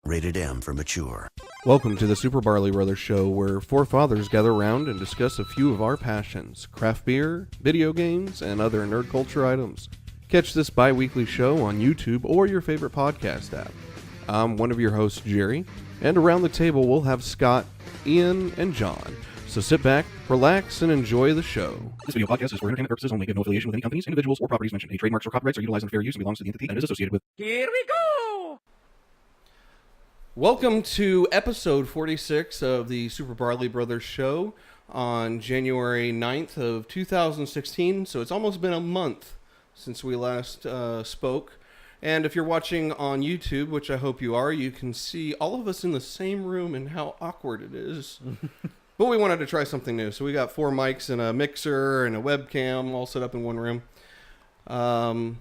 Rated M for mature. Welcome to the Super Barley Brothers Show, where four fathers gather around and discuss a few of our passions: craft beer, video games, and other nerd culture items. Catch this bi-weekly show on YouTube or your favorite podcast app. I'm one of your hosts, Jerry, and around the table we'll have Scott, Ian, and John. So sit back, relax, and enjoy the show. This video podcast is for entertainment purposes only. Give no affiliation with any companies, individuals, or properties mentioned. Any trademarks or copyrights are utilized in fair use and belongs to the entity that it is associated with. Here we go! Welcome to episode 46 of the Super Barley Brothers Show on January 9th of 2016. So it's almost been a month since we last spoke. And if you're watching on YouTube, which I hope you are, you can see all of us in the same room and how awkward it is. But we wanted to try something new. So we got 4 mics and a mixer and a webcam all set up in one room. I'm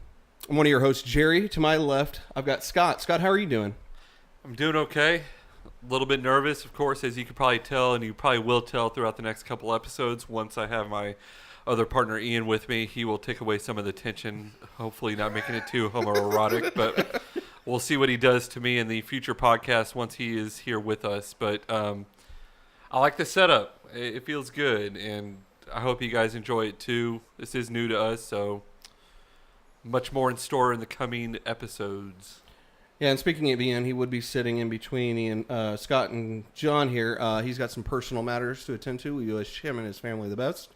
one of your hosts, Jerry. To my left, I've got Scott. Scott, how are you doing? I'm doing okay. A little bit nervous, of course, as you could probably tell, and you probably will tell throughout the next couple episodes. Once I have my other partner, Ian, with me, he will take away some of the tension, hopefully not making it too homoerotic, but we'll see what he does to me in the future podcast once he is here with us. But I like the setup. It feels good, and I hope you guys enjoy it too. This is new to us, so much more in store in the coming episodes. Yeah, and speaking of Ian, he would be sitting in between Ian, Scott and John here. He's got some personal matters to attend to. We wish him and his family the best.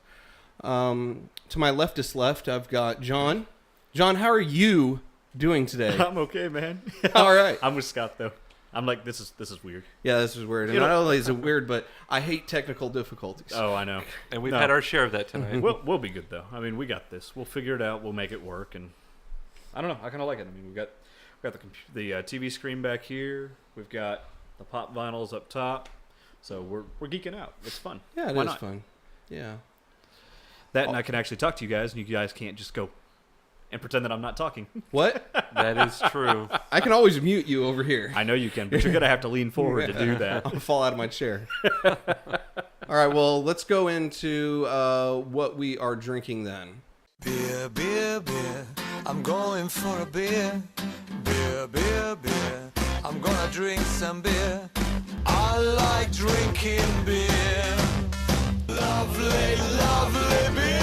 To my leftist left, I've got John. John, how are you doing today? I'm okay, man. All right. I'm with Scott though. I'm like, this is weird. Yeah, this is weird. And not only is it weird, but I hate technical difficulties. Oh, I know. And we've had our share of that tonight. We'll be good though. I mean, we got this. We'll figure it out. We'll make it work. And I don't know. I kind of like it. I mean, we got the TV screen back here. We've got the pop vinyls up top. So we're geeking out. It's fun. Yeah, Why is not? fun. Yeah. And I can actually talk to you guys, and you guys can't just go and pretend that I'm not talking. What? That is true. I can always mute you over here. I know you can, but you're gonna have to lean forward to do that. I'll fall out of my chair. All right, well, let's go into what we are drinking then. Beer, beer, beer, I'm going for a beer. Beer, beer, beer, I'm gonna drink some beer. I like drinking beer. Lovely, lovely beer.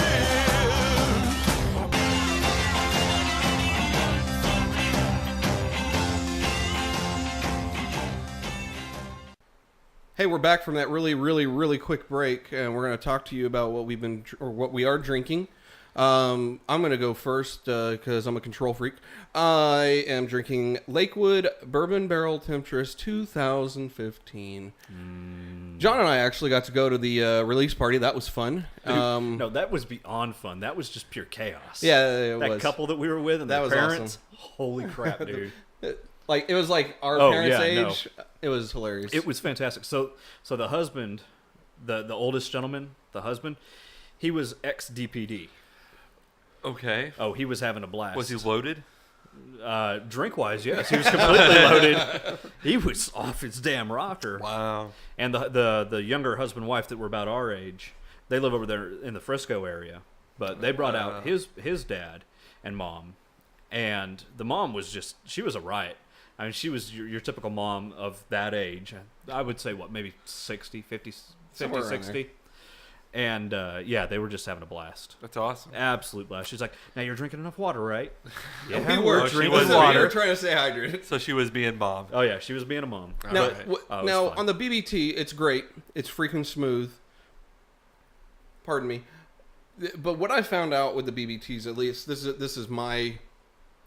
Hey, we're back from that really quick break, and we're going to talk to you about what we are drinking. I'm going to go first because I'm a control freak. I am drinking Lakewood Bourbon Barrel Temptress 2015. John and I actually got to go to the release party. That was fun. No, that was beyond fun. That was just pure chaos. Yeah, it that was. couple that we were with and That their was parents. awesome. Holy crap, dude. It was like our parents' age. No. It was hilarious. It was fantastic. So the husband, the oldest gentleman, the husband, he was ex-DPD. Okay. Oh, he was having a blast. Was he loaded? Drink-wise, yes. He was completely loaded. He was off his damn rocker. Wow. And the younger husband-wife that were about our age, they live over there in the Frisco area. But they brought out his dad and mom. And the mom was she was a riot. I mean, she was your typical mom of that age. I would say, maybe 60, 60. And, they were just having a blast. That's awesome. Absolute blast. She's like, now you're drinking enough water, right? Yeah, we were drinking water. We were trying to stay hydrated. So she was being mom. Oh, yeah, she was being a mom. Now, Fun. on the BBT, it's great. It's freaking smooth. Pardon me. But what I found out with the BBTs, at least, this is my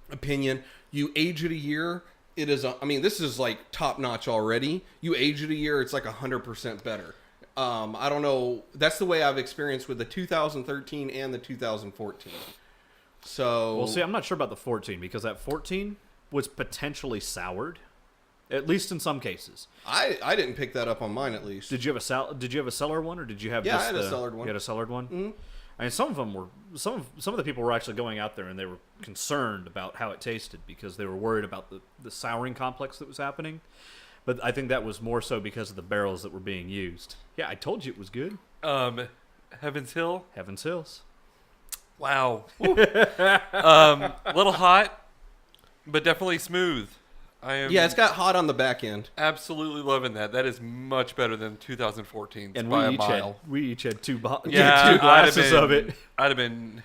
opinion. You age it a year, it is. This is like top notch already. You age it a year, it's like 100% better. I don't know. That's the way I've experienced with the 2013 and the 2014. So, well, see, I'm not sure about the 14 because that 14 was potentially soured, at least in some cases. I didn't pick that up on mine, at least. Did you have a cellar one, or did you have? Yeah, just I had a cellared one. You had a cellared one. Mm-hmm. I mean, some of the people were actually going out there and they were concerned about how it tasted because they were worried about the souring complex that was happening. But I think that was more so because of the barrels that were being used. Yeah, I told you it was good. Heaven's Hill. Heaven's Hills. Wow. A little hot, but definitely smooth. I am. Yeah, it's got hot on the back end. Absolutely loving that. That is much better than 2014 And by a we mile. each had two Yeah, glasses of it. I'd have been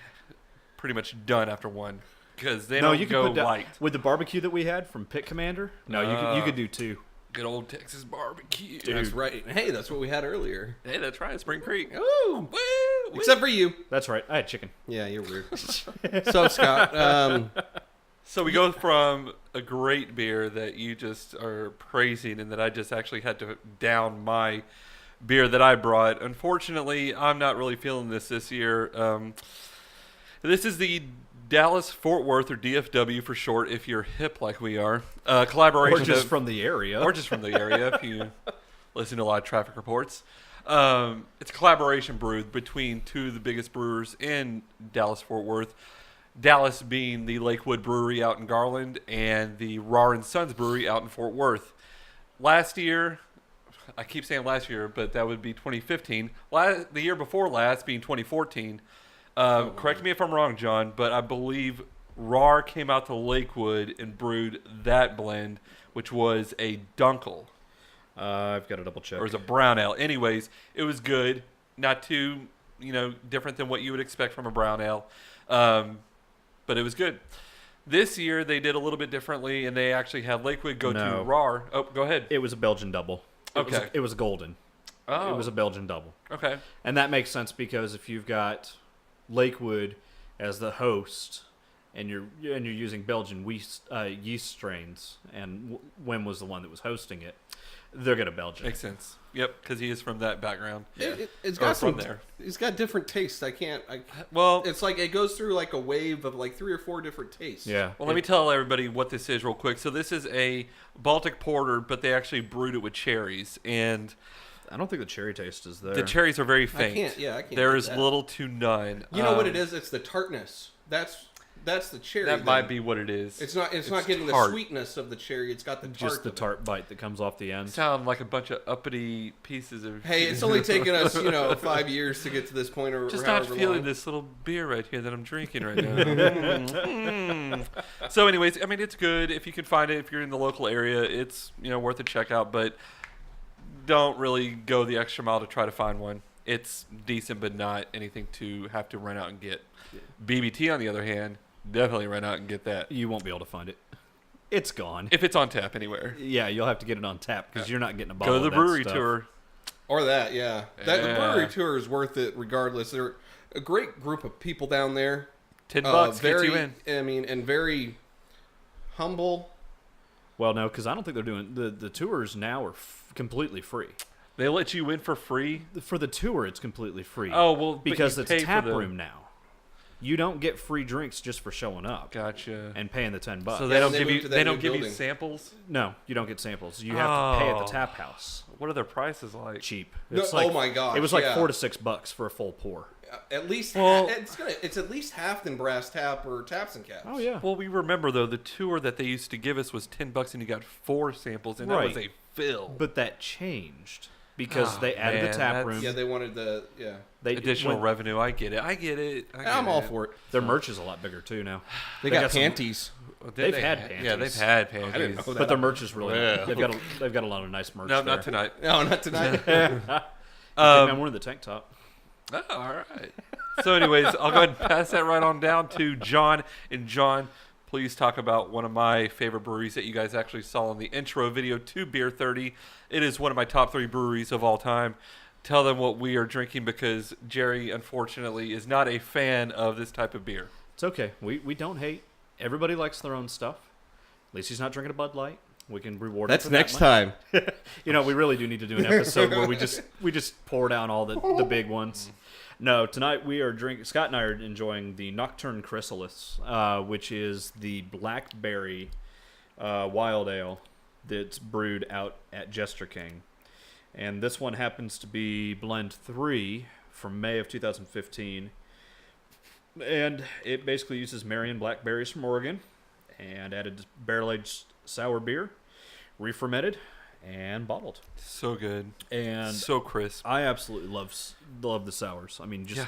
pretty much done after one because they No, don't you could go put down, light. with the barbecue that we had from Pit Commander. No, you could do two. Good old Texas barbecue. That's right. Hey, that's what we had earlier. Hey, that's right. Spring Creek. Ooh. Woo, woo. Except for you. That's right. I had chicken. Yeah, you're weird. So, Scott, So we go from a great beer that you just are praising and that I just actually had to down my beer that I brought. Unfortunately, I'm not really feeling this year. This is the Dallas Fort Worth, or DFW for short, if you're hip like we are. Collaboration. Or just from the area. Or just from the area if you listen to a lot of traffic reports. It's a collaboration brewed between two of the biggest brewers in Dallas Fort Worth. Dallas being the Lakewood Brewery out in Garland and the Rar & Sons Brewery out in Fort Worth. Last year, I keep saying last year, but that would be 2015. The year before last being 2014. Correct me if I'm wrong, John, but I believe Rar came out to Lakewood and brewed that blend, which was a Dunkel. I've got to double check. Or it was a brown ale. Anyways, it was good. Not too, different than what you would expect from a brown ale. But it was good. This year, they did a little bit differently, and they actually had Lakewood go to Rar. Oh, go ahead. It was a Belgian double. Okay. It was golden. Oh. It was a Belgian double. Okay. And that makes sense because if you've got Lakewood as the host and you're using Belgian yeast strains, and Wim was the one that was hosting it, they're going to Belgian. Makes sense. Yep, because he is from that background. it's got some. there. It's got different tastes. Well, it's like it goes through like a wave of like 3 or 4 different tastes. Yeah. Well, let me tell everybody what this is real quick. So this is a Baltic Porter, but they actually brewed it with cherries, and I don't think the cherry taste is there. the cherries are very faint. I can't. There get is that. little to none. You know what it is? It's the tartness. That's the cherry. That then. might be what it is. It's not getting tart. the sweetness of the cherry. It's got the tart. Just the tart bite that comes off the end. Sound like a bunch of uppity pieces of. Hey, it's only taken us 5 years to get to this point, or Just not however feeling long. this little beer right here that I'm drinking right now. So, anyways, I mean, it's good if you can find it. If you're in the local area, it's worth a check out. But don't really go the extra mile to try to find one. It's decent, but not anything to have to run out and get. BBT, on the other hand, definitely run out and get that. You won't be able to find it. It's gone. If it's on tap anywhere. Yeah, you'll have to get it on tap because you're not getting a Go bottle to the of that brewery stuff. tour. Or that, yeah. The Yeah. brewery tour is worth it regardless. They're a great group of people down there. $10 very, gets you in. I mean, and very humble. Well, no, because I don't think they're doing the tours now are completely free. They let you in for free. For the tour, it's completely free. Oh, well, but because you it's pay a for tap the- room now. You don't get free drinks just for showing up Gotcha. and paying the $10. So they Yeah, don't they give moved you to that they new don't give you building. samples. No, you don't get samples. You have to pay at the Oh. tap house. What are their prices like? Cheap. No, It's oh my gosh, It was like yeah. $4 to $6 for a full pour. At least Well- it's at least half than brass tap or taps and caps. Oh yeah. Well, we remember though the tour that they used to give us was $10 and you got 4 samples and that was Right. a fill. But that changed because Oh, they added man, the tap that's- room. Yeah, they wanted the They Additional when- revenue. I get it. I'm all for it. Their merch is a lot bigger too now. They got some- panties. They've had Yeah, panties. they've had panties. I didn't know that. But their merch is really Yeah. they've got a lot of nice merch. No, there. not tonight. No, not tonight. I'm wearing the tank top. Oh, all right. So, anyways, I'll go ahead and pass that right on down to John. And John, please talk about one of my favorite breweries that you guys actually saw in the intro video to Beer 30. It is one of my top 3 breweries of all time. Tell them what we are drinking because Jerry, unfortunately, is not a fan of this type of beer. It's okay. We don't hate. Everybody likes their own stuff. At least he's not drinking a Bud Light. We can reward him That's for that next much. time. We really do need to do an episode where we just pour down all the big ones. No, tonight we are drinking. Scott and I are enjoying the Nocturne Chrysalis, which is the blackberry wild ale that's brewed out at Jester King, and this one happens to be blend 3 from May of 2015, and it basically uses Marion blackberries from Oregon, and added barrel-aged sour beer, re-fermented, and bottled. So good. And So crisp. I absolutely love the sours. I mean, just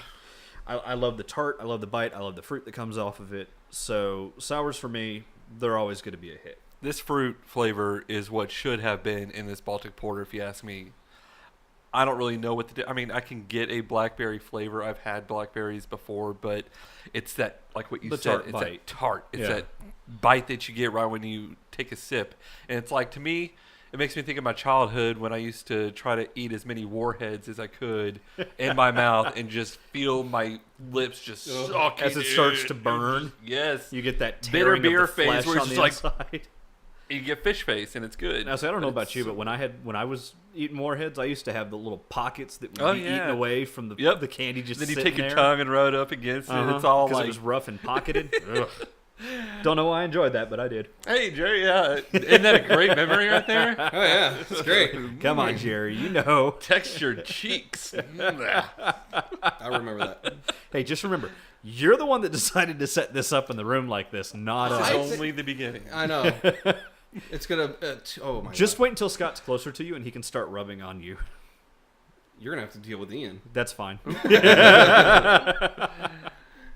Yeah. I love the tart, I love the bite, I love the fruit that comes off of it. So sours for me, they're always going to be a hit. This fruit flavor is what should have been in this Baltic Porter, if you ask me. I don't really know what to do. I mean, I can get a blackberry flavor. I've had blackberries before, but it's that, like what you said, tart it's bite. that tart. It's Yeah. that bite that you get right when you take a sip. And it's like, to me, it makes me think of my childhood when I used to try to eat as many warheads as I could in my mouth and just feel my lips just suck As it starts to burn. Yes. You get that Bitter tearing beer of the phase flesh where on it's the just inside. You get fish face, and it's good. Now, see, I don't know But about you, but when I was eating warheads, I used to have the little pockets that would Oh, be yeah. eaten away from the Yep. the candy just then you sitting take your there. tongue and rub it up against it. It's all because like, it was rough and pocketed. Ugh. Don't know why I enjoyed that, but I did. hey, Jerry, yeah. Isn't that a great memory right there? Oh yeah, it's great. Come on, Jerry, you know. Textured cheeks. I remember that. Hey, just remember, you're the one that decided to set this up in the room like this, not us. I- It's only the beginning. I know. It's gonna. Oh my. Just God. wait until Scott's closer to you and he can start rubbing on you. You're gonna have to deal with Ian. That's fine.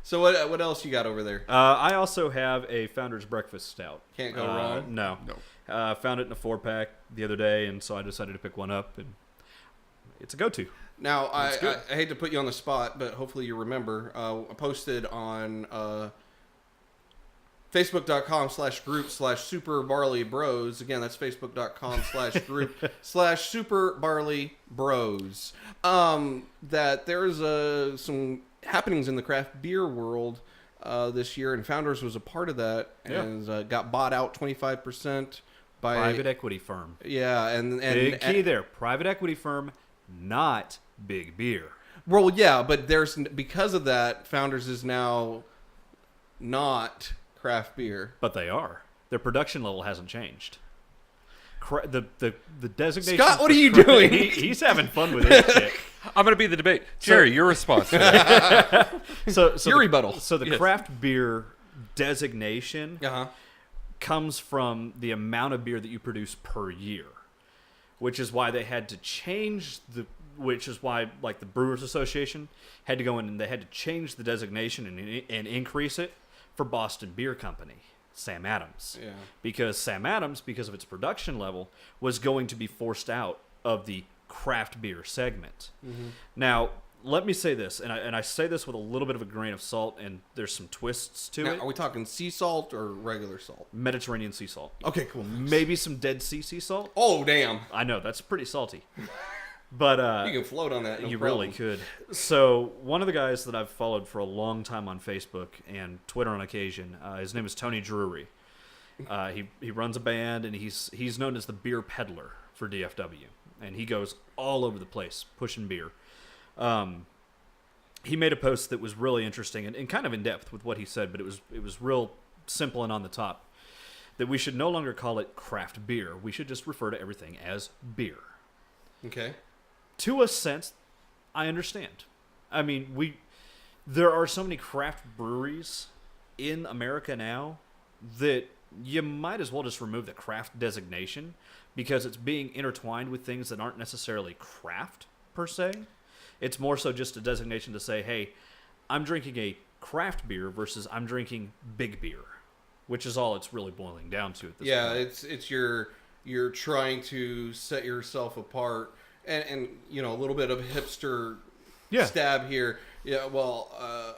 So what else you got over there? I also have a Founder's Breakfast Stout. Can't go wrong. No. Found it in a 4-pack the other day, and so I decided to pick one up, and it's a go-to. Now I good. hate to put you on the spot, but hopefully you remember. I posted on Facebook.com/group/Super Barley Bros. Again, that's Facebook.com/group/Super Barley Bros. That there's some happenings in the craft beer world this year, and Founders was a part of that, and got bought out 25% by Private equity firm. Yeah, and Big key there. Private equity firm, not big beer. Well, yeah, but there's because of that, Founders is now not craft beer. But they are. Their production level hasn't changed. The designation. Scott, what for are you cra- doing? He's having fun with his shit. I'm going to be the debate. Jerry, your response to that. So Your rebuttal. So the Yes. craft beer designation Uh-huh. comes from the amount of beer that you produce per year, which is why they had to change which is why like the Brewers Association had to go in and they had to change the designation and increase it for Boston Beer Company, Sam Adams. Yeah. Because Sam Adams, because of its production level, was going to be forced out of the craft beer segment. Mm-hmm. Now, let me say this, and I say this with a little bit of a grain of salt, and there's some twists to Now, it. are we talking sea salt or regular salt? Mediterranean sea salt. Okay, cool. Maybe some Dead Sea salt. Oh, damn. I know, that's pretty salty. But You can float on that. No you problem. really could. So one of the guys that I've followed for a long time on Facebook and Twitter on occasion, his name is Tony Drury. He runs a band, and he's known as the beer peddler for DFW, and he goes all over the place pushing beer. He made a post that was really interesting and kind of in depth with what he said, but it was real simple and on the top. That we should no longer call it craft beer. We should just refer to everything as beer. Okay. To a sense, I understand. I mean, there are so many craft breweries in America now that you might as well just remove the craft designation because it's being intertwined with things that aren't necessarily craft per se. It's more so just a designation to say, hey, I'm drinking a craft beer versus I'm drinking big beer, which is all it's really boiling down to at this point. it's you're trying to set yourself apart, and you know, a little bit of a hipster stab here. Yeah, well,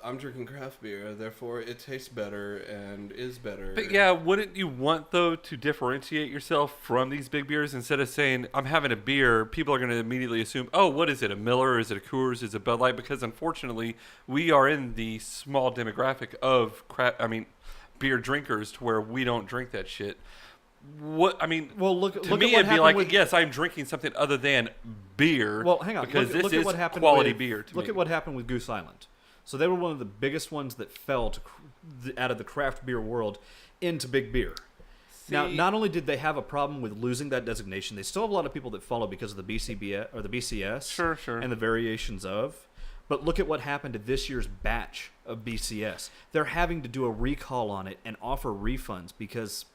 I'm drinking craft beer, therefore it tastes better and is better. But yeah, wouldn't you want, though, to differentiate yourself from these big beers? Instead of saying, I'm having a beer, people are going to immediately assume, oh, what is it, a Miller? Is it a Coors? Is it Bud Light? Because, unfortunately, we are in the small demographic of beer drinkers to where we don't drink that shit. Well, look to at me, what it'd be happened like, with- yes, I'm drinking something other than beer. Well, hang on. Because look this at is what happened quality with, beer to me. Look at what happened with Goose Island. So they were one of the biggest ones that fell out of the craft beer world into big beer. Now, not only did they have a problem with losing that designation, they still have a lot of people that follow because of the BCBS or the BCS, Sure. and the variations of. But look at what happened to this year's batch of BCS. They're having to do a recall on it and offer refunds because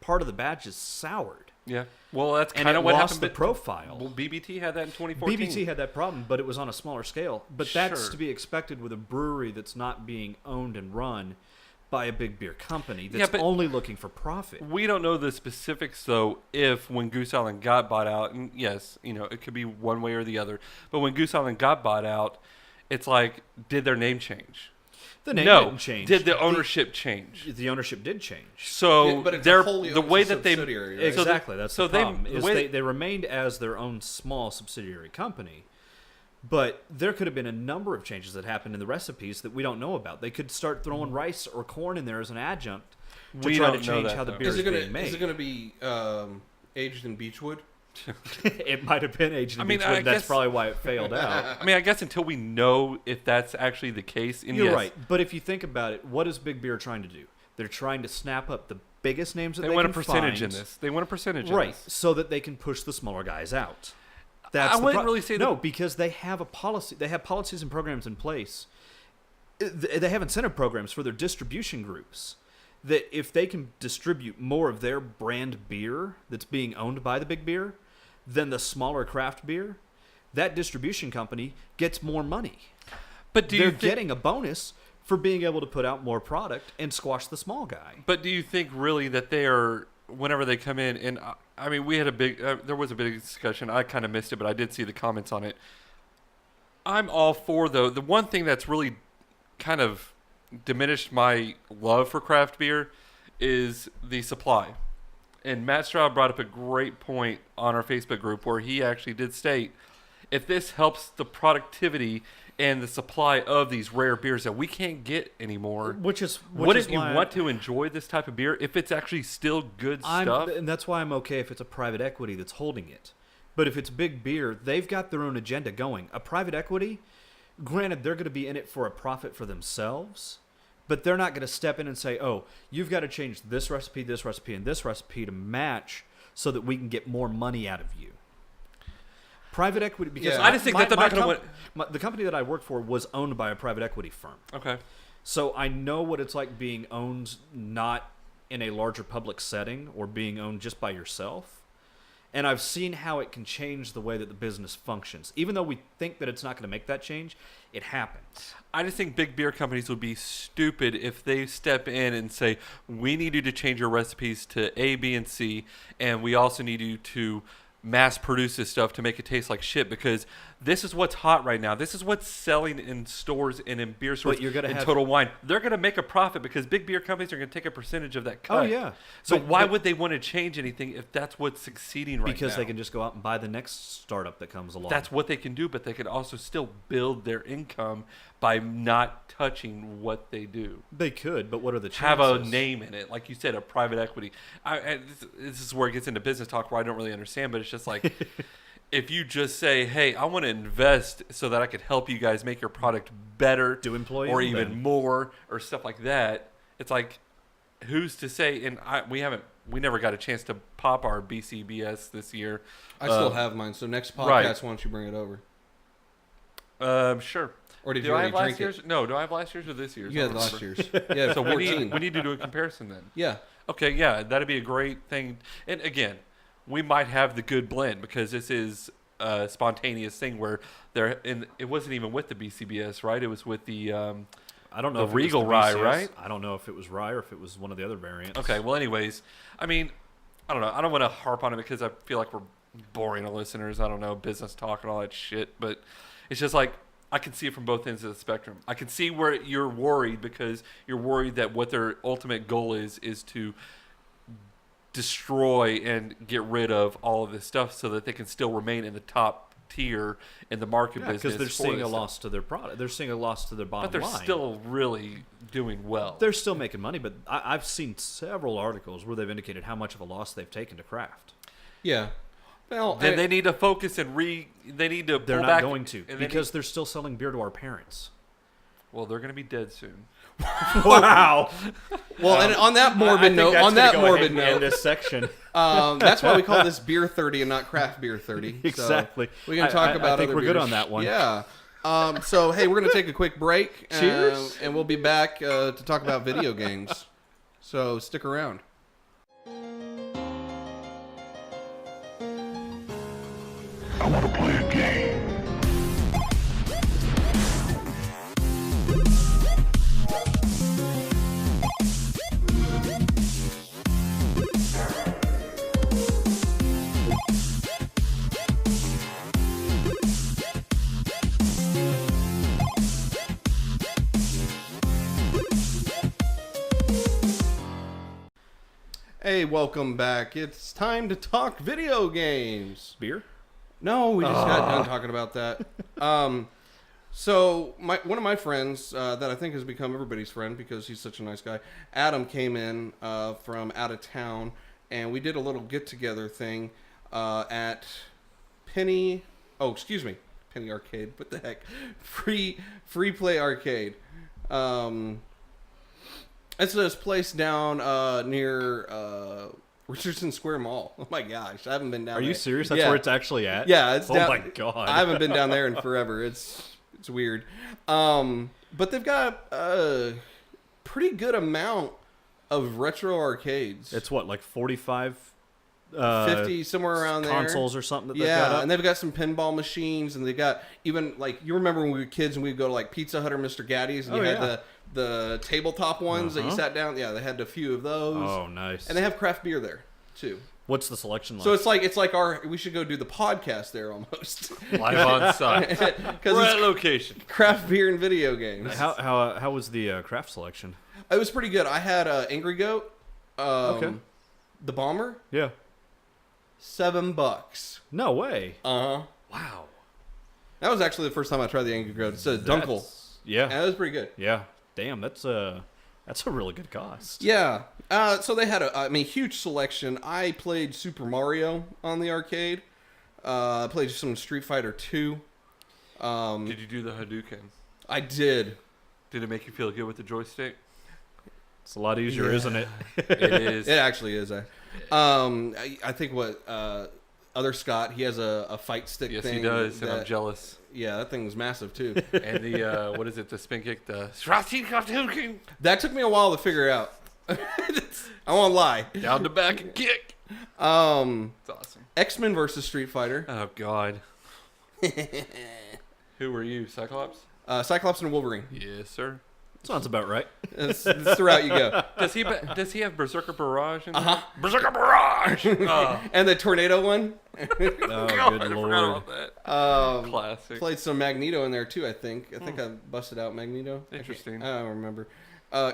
part of the batch is soured. Yeah. Well, that's And kind it of what lost happened. the profile. Well, BBT had that in 2014. BBT had that problem, but it was on a smaller scale. But that's Sure. to be expected with a brewery that's not being owned and run by a big beer company Yeah, that's but only looking for profit. We don't know the specifics, though, if when Goose Island got bought out, and yes, it could be one way or the other, but when Goose Island got bought out, it's like, did their name change? The name No. didn't change. Did the ownership change? The ownership did change. So But it's a they're wholly the owned way that they subsidiary, right? Exactly. That's so the problem. the Is way- they remained as their own small subsidiary company, but there could have been a number of changes that happened in the recipes that we don't know about. They could start throwing rice or corn in there as an adjunct to We try to don't know change that, how the though. beer is being Is it made. going to be aged in beechwood? It might have been aged in I mean, beechwood. I That's guess- probably why it failed out. I mean, I guess until we know if that's actually the case. And You're yes, right. But if you think about it, what is Big Beer trying to do? They're trying to snap up the biggest names that They they want a can percentage find, in this. They want a percentage right? in this. So that they can push the smaller guys out. I the wouldn't really say no, that- because they have a policy. They have policies and programs in place. They have incentive programs for their distribution groups. That if they can distribute more of their brand beer that's being owned by the big beer than the smaller craft beer, that distribution company gets more money. But do They're you think, getting a bonus for being able to put out more product and squash the small guy. But do you think really that they are, whenever they come in, and I mean, we had a big, there was a big discussion. I kind of missed it, but I did see the comments on it. I'm all for, though, the one thing that's really kind of diminished my love for craft beer is the supply. And Matt Stroud brought up a great point on our Facebook group where he actually did state, if this helps the productivity and the supply of these rare beers that we can't get anymore, wouldn't you want to enjoy this type of beer if it's actually still good stuff? And that's why I'm okay if it's a private equity that's holding it. But if it's big beer, they've got their own agenda going. A private equity, granted, they're going to be in it for a profit for themselves, but they're not going to step in and say, oh, you've got to change this recipe, and this recipe to match so that we can get more money out of you. Private equity, because Yeah. I just think that they're not going to the company that I worked for was owned by a private equity firm. Okay. So I know what it's like being owned not in a larger public setting or being owned just by yourself. And I've seen how it can change the way that the business functions. Even though we think that it's not going to make that change, it happens. I just think big beer companies would be stupid if they step in and say, we need you to change your recipes to A, B, and C, and we also need you to mass produce this stuff to make it taste like shit, because this is what's hot right now. This is what's selling in stores and in beer stores you're gonna and have- Total Wine. They're going to make a profit because big beer companies are going to take a percentage of that cut. Oh, yeah. So But- why but- would they want to change anything if that's what's succeeding right now? Because they can just go out and buy the next startup that comes along. That's what they can do, but they could also still build their income by not touching what they do. They could, but what are the chances? Have a name in it, like you said, a private equity. This is where it gets into business talk where I don't really understand, but it's just like, if you just say, hey, I want to invest so that I could help you guys make your product better, Do employee or own even then. more, or stuff like that, it's like, who's to say? And we never got a chance to pop our BCBS this year. I still have mine. So next podcast, right. why don't you bring it over? Sure. Or did Do you I already have last drink year's? it? No, do I have last year's or this year's? You I had don't last remember. year's. Yeah, So 14. we need to do a comparison then. Yeah. Okay, yeah, that'd be a great thing. And again, we might have the good blend because this is a spontaneous thing where it wasn't even with the BCBS, right? It was with the I don't know the if it was Regal the Rye, BCS. right? I don't know if it was rye or if it was one of the other variants. Okay, well, anyways, I mean, I don't know. I don't want to harp on it because I feel like we're boring the listeners. I don't know, business talk and all that shit. But it's just like, I can see it from both ends of the spectrum. I can see where you're worried because you're worried that what their ultimate goal is to destroy and get rid of all of this stuff so that they can still remain in the top tier in the market business. because they're for seeing this a stuff. loss to their product. They're seeing a loss to their bottom But they're line. still really doing well. They're still making money, but I've seen several articles where they've indicated how much of a loss they've taken to craft. Yeah. Well, Then they need to focus and they need to They're pull not back going to and they because they're still selling beer to our parents. well, they're going to be dead soon. Wow. well, and on that morbid note, this section. that's why we call this Beer 30 and not Craft Beer 30. Exactly. So we can talk about I think other we're good beers. on that one. Yeah. So, hey, we're going to take a quick break. Cheers. And we'll be back to talk about video games. So stick around. I want to play a game. Hey, welcome back. It's time to talk video games. Beer? No, we just got done talking about that. So one of my friends that I think has become everybody's friend because he's such a nice guy, Adam, came in from out of town, and we did a little get-together thing at Penny Arcade. What the heck? Free Play Arcade. It's this place down near Richardson Square Mall. Oh my gosh, I haven't been down there. Are you serious? That's where it's actually at? Yeah, it's down. Oh my god. I haven't been down there in forever. It's weird. But they've got a pretty good amount of retro arcades. It's what, like 45 50, somewhere around there. Consoles or something that they've got up? And they've got some pinball machines, and they got even, like, you remember when we were kids and we'd go to, like, Pizza Hut or Mr. Gatti's, and you had the tabletop ones that you sat down. Yeah, they had a few of those. Oh, nice. And they have craft beer there, too. What's the selection like? So it's like we should go do the podcast there almost. Live on site. We're at location. Craft beer and video games. How was the craft selection? It was pretty good. I had Angry Goat. Okay. The Bomber. Yeah. $7. No way. Uh-huh. Wow. That was actually the first time I tried the Angry Goat. It's a Dunkel. Yeah. And it was pretty good. Yeah. Damn, that's a really good cost. Yeah. So they had a huge selection. I played Super Mario on the arcade. I played some Street Fighter 2. Did you do the Hadouken? I did. Did it make you feel good with the joystick? It's a lot easier, isn't it? It is. It actually is. I think other Scott, he has a fight stick Yes, thing. he does, and I'm jealous. Yeah, that thing was massive too. And the what is it? The spin kick, the Hadouken. That took me a while to figure out. I won't lie. Down the back and kick. It's awesome. X-Men versus Street Fighter. Oh God. Who were you, Cyclops? Cyclops and Wolverine. Yes, sir. Sounds about right. That's the route you go. Does he have Berserker Barrage in there? Uh-huh. Berserker Barrage. Oh, And the tornado one. Oh, God, good I lord. forgot about that. Classic. Played some Magneto in there too, I think. I think I busted out Magneto. Interesting. I don't remember.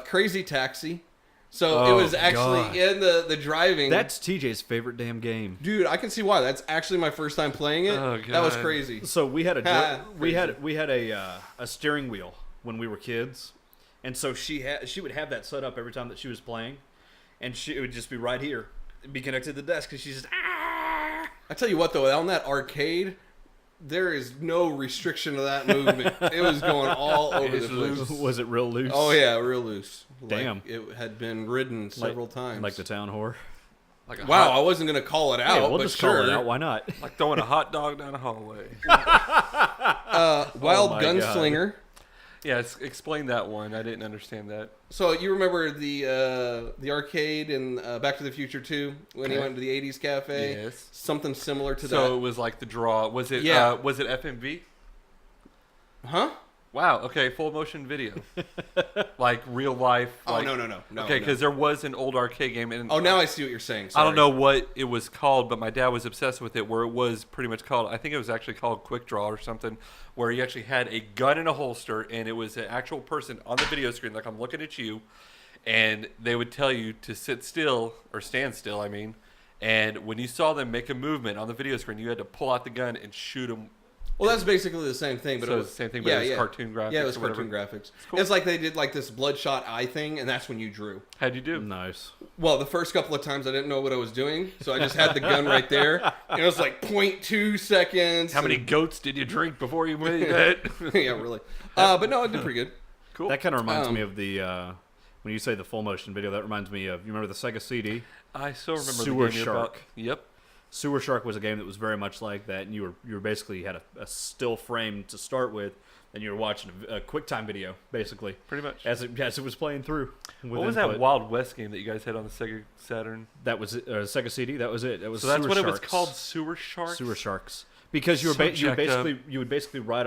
Crazy Taxi. So it was actually God. in the driving. That's TJ's favorite damn game. Dude, I can see why. That's actually my first time playing it. Oh, That was God. crazy. So we had we Crazy. had a steering wheel when we were kids, and so she would have that set up every time that she was playing, and it would just be right here, be connected to the desk, because she's just I tell you what, though, on that arcade, there is no restriction to that movement. It was going all over the place. Was it real loose? Oh, yeah, real loose. Damn. Like, it had been ridden several times. like the town whore. Like a Wow, hot- I wasn't going to call it out, Hey, we'll but just sure. call it out. Why not? like throwing a hot dog down a hallway. Wild my Gunslinger. Yeah, explain that one. I didn't understand that. So you remember the arcade in Back to the Future 2 when he went to the 80s cafe? Yes. Something similar to So that. it was like the draw. Was it? Yeah. Was it FMV? Huh? Wow. Okay. Full motion video. Like real life. Oh, Like, no. Okay, because there was an old arcade game, and Oh, now I see what you're saying. I Sorry. don't know what it was called, but my dad was obsessed with it. Where it was pretty much called, I think it was actually called Quick Draw or something, where you actually had a gun in a holster, and it was an actual person on the video screen, like I'm looking at you, and they would tell you to sit still or stand still. I mean, and when you saw them make a movement on the video screen, you had to pull out the gun and shoot them. Well, that's basically the same thing, but So it it's was the same thing, but it was cartoon graphics Yeah, it was or whatever. cartoon graphics. cool. It's like they did like this bloodshot eye thing, and that's when you drew. How'd you do? Nice. Well, the first couple of times I didn't know what I was doing, so I just had the gun right there. And it was like 0.2 seconds. How many goats did you drink before you made that? Yeah, really. But no, I did pretty good. Cool. That kind of reminds me of the when you say the full motion video. That reminds me of, you remember the Sega CD? I still remember Sewer the game Shark. about. Yep. Sewer Shark was a game that was very much like that, and you were basically had a still frame to start with, and you were watching a QuickTime video, basically, Pretty much. as it was playing through. What was that Wild West game that you guys had on the Sega Saturn? That was it, Sega CD. That was it. That was So that's Sewer what it was Sharks. called, Sewer Sharks? Sewer Sharks. Because you So jacked up. would basically ride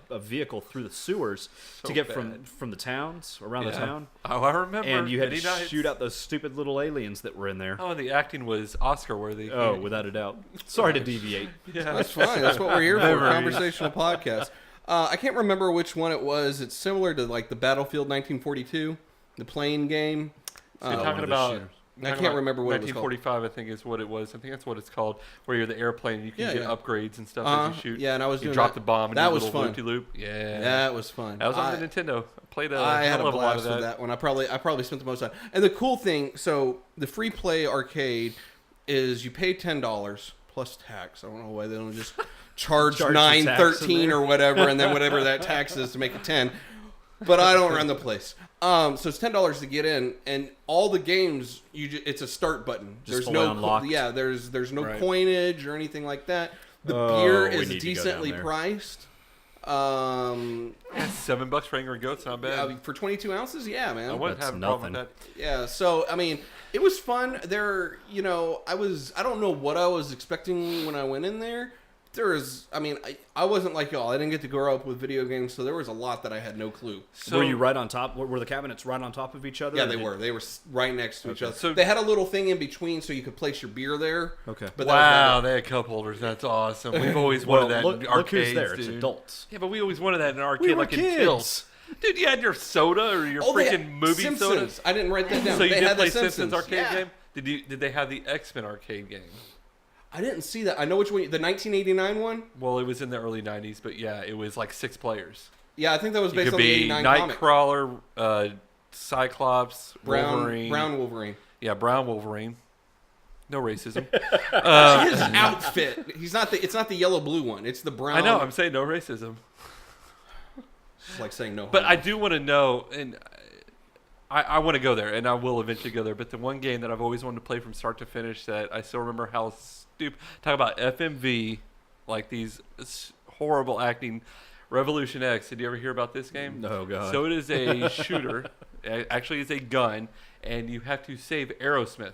a vehicle through the sewers So to get bad. from the towns around the Yeah. town, Oh, I remember. and you had to Many nights. shoot out those stupid little aliens that were in there. Oh, and the acting was Oscar worthy. Oh, without a doubt. Sorry to deviate. yeah. That's fine. That's what we're here for. Memories. Conversational podcast. I can't remember which one it was. It's similar to like the Battlefield 1942, the plane game. So you're one talking of those about shooters. I can't remember what it was called. 1945, I think, is what it was. I think that's what it's called, where you're the airplane and you can get upgrades and stuff as you shoot. Yeah, and I was you doing drop that. the bomb and that do a was little fun. loop-de-loop. Yeah. That was fun. That was on the Nintendo. I played I had a lot blast of that. with that one. I probably spent the most time. And the cool thing, so the free play arcade is you pay $10 plus tax. I don't know why they don't just charge Charge the $9, tax in $13 there. or whatever, and then whatever that tax is to make it 10. But I don't run the place. So it's $10 to get in, and all the games it's a start button. Just There's fully no unlocked. there's no Right. coinage or anything like that. The Oh, beer we is need to go decently down there. priced. Yeah, $7 for Angry Goat's not bad. For 22 ounces, yeah, man. I wouldn't That's have a problem nothing. with that. Yeah, so I mean, it was fun. There, I don't know what I was expecting when I went in there. I wasn't like y'all. I didn't get to grow up with video games, so there was a lot that I had no clue. So, were you right on top? Were the cabinets right on top of each other? Yeah, or they did- were. They were right next to each Okay. other. So- They had a little thing in between so you could place your beer there. Okay. But wow, that they had cup holders. That's awesome. We've always Well, wanted that look, in look arcades, who's there. It's dude. adults. Yeah, but we always wanted that in an arcade, We were like in kids. Tills. Dude, you had your soda or your they freaking had movie Simpsons. soda. I didn't write that down. So you they did had play the Simpsons arcade yeah. game? Did they have the X-Men arcade game? I didn't see that. I know which one. The 1989 one. Well, it was in the early 90s, but yeah, it was like 6 players. Yeah, I think that was You based could on the be 89 comic. Nightcrawler, Cyclops, Wolverine. Brown Wolverine. Yeah, brown Wolverine. No racism. His outfit. It's not the yellow blue one. It's the brown. I know, I'm saying no racism. It's like saying no. But homo. I do want to know, and I want to go there, and I will eventually go there. But the one game that I've always wanted to play from start to finish that I still remember how stupid. Talk about FMV, like these horrible acting. Revolution X. Did you ever hear about this game? Oh, God. So it is a shooter. Actually, it's a gun, and you have to save Aerosmith.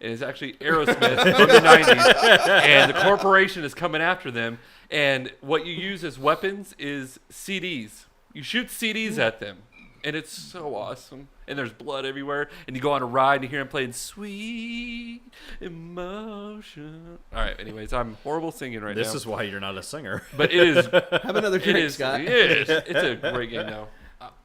It is actually Aerosmith from the 90s, and the corporation is coming after them. And what you use as weapons is CDs. You shoot CDs at them, and it's so awesome. And there's blood everywhere, and you go on a ride and you hear him playing Sweet Emotion. All right, anyways, I'm horrible singing right now. This is why you're not a singer. But it is. Have another It drink, is. Scott. It's a great game now.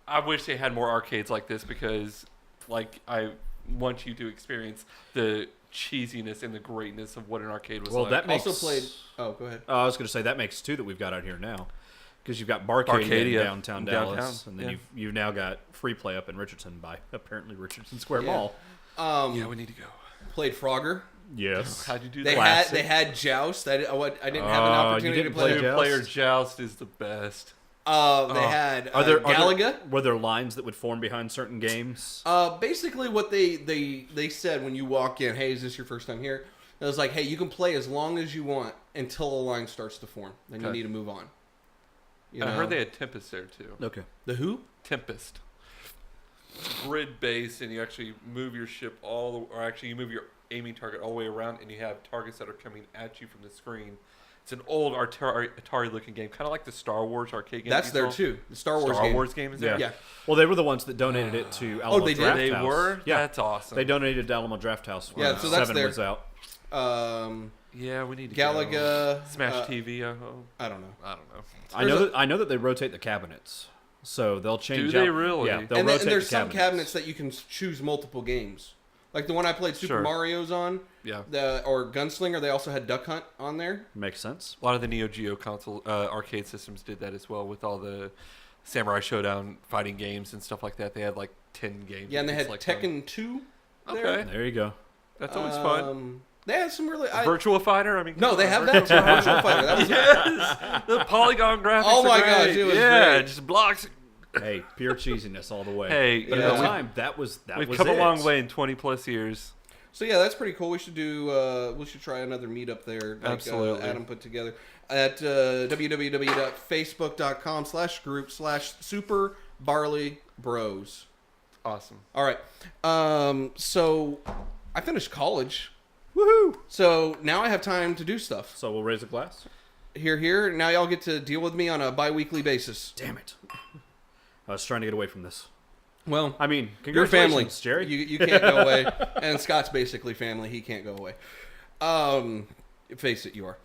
I wish they had more arcades like this because, like, I want you to experience the cheesiness and the greatness of what an arcade was Well, like. that makes. Also played. Oh, go ahead. I was going to say that makes two that we've got out here now, because you've got Barcadia Barcadia in downtown Dallas, downtown, and then yeah. you've now got Free Play up in Richardson by apparently Richardson Square Yeah. Mall. yeah, we need to go. Played Frogger. Yes. How'd you do They that? had Joust. I didn't have an You opportunity to didn't play. play Joust? Two-player joust is the best. They had Are there Galaga. were there lines that would form behind certain games? Basically, what they said when you walk in, hey, is this your first time here? It was like, hey, you can play as long as you want until a line starts to form. Then you Okay. need to move on. I heard they had Tempest there too. Okay. The who? Tempest. Grid based, and you actually move your ship you move your aiming target all the way around, and you have targets that are coming at you from the screen. It's an old Atari-looking game, kind of like the Star Wars arcade game. That's there too. The Star Wars game. is there. Yeah. Well, they were the ones that donated it to Alamo they did? Draft They House. were? Yeah. That's awesome. They donated to Alamo Draft House when Yeah, so that's 7 there. was out. Yeah, we need to Galaga. go. Smash TV. I don't know. I don't know. I know that they rotate the cabinets, so they'll change. Do they out- really? Yeah, they'll And rotate there's the some cabinets that you can choose multiple games. Like the one I played Super Sure. Mario's on. Yeah. Or Gunslinger. They also had Duck Hunt on there. Makes sense. A lot of the Neo Geo console arcade systems did that as well with all the Samurai Showdown fighting games and stuff like that. They had like 10 games. Yeah, and they you had could select from. Tekken 2 there. Okay. There you go. That's always fun. They had some really... Virtua Fighter? I mean, No, come they on, have that too. Virtual Fighter. That was Yes! The polygon graphics Oh my are gosh, great. it was yeah, great. just blocks. Hey, pure cheesiness all the way. Hey, but yeah. at the time, that was We've was come a it. long way in 20 plus years. So yeah, that's pretty cool. We should do. We should try another meetup there. Like, Absolutely. Adam put together at www.facebook.com/group/Super Barley Bros. Awesome. All right. So I finished college. Woohoo! So now I have time to do stuff. So we'll raise a glass. Here. Now y'all get to deal with me on a bi-weekly basis. Damn it! I was trying to get away from this. Well, I mean, your family, congratulations, Jerry. You can't go away, and Scott's basically family. He can't go away. Face it, you are.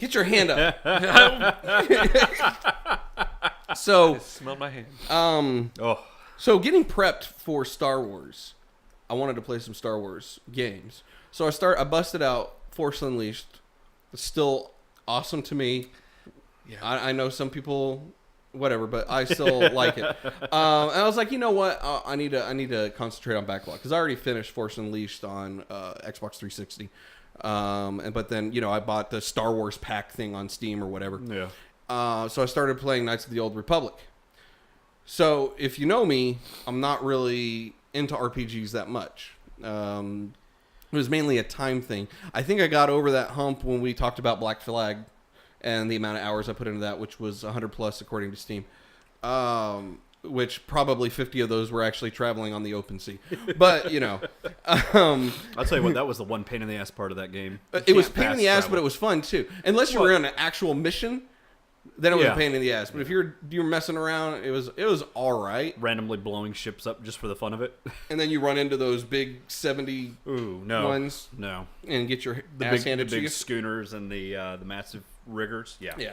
Get your hand up. I So, smelled my hand. Oh, So getting prepped for Star Wars, I wanted to play some Star Wars games. So I busted out Force Unleashed. It's still awesome to me. Yeah. I know some people, whatever, but I still like it. And I was like, you know what? I need to concentrate on backlog because I already finished Force Unleashed on Xbox 360. But then I bought the Star Wars pack thing on Steam or whatever. Yeah. So I started playing Knights of the Old Republic. So if you know me, I'm not really into RPGs that much. It was mainly a time thing. I think I got over that hump when we talked about Black Flag and the amount of hours I put into that, which was 100 plus according to Steam. Which probably 50 of those were actually traveling on the open sea. But, I'll tell you what, that was the one pain in the ass part of that game. It was pain in the ass, but it was fun too. Unless you were on an actual mission, then it was a pain in the ass. But if you're messing around, it was all right. Randomly blowing ships up just for the fun of it. And then you run into those big 70 ones. No. And get your ass handed to you. The big schooners and the massive riggers. Yeah. Yeah.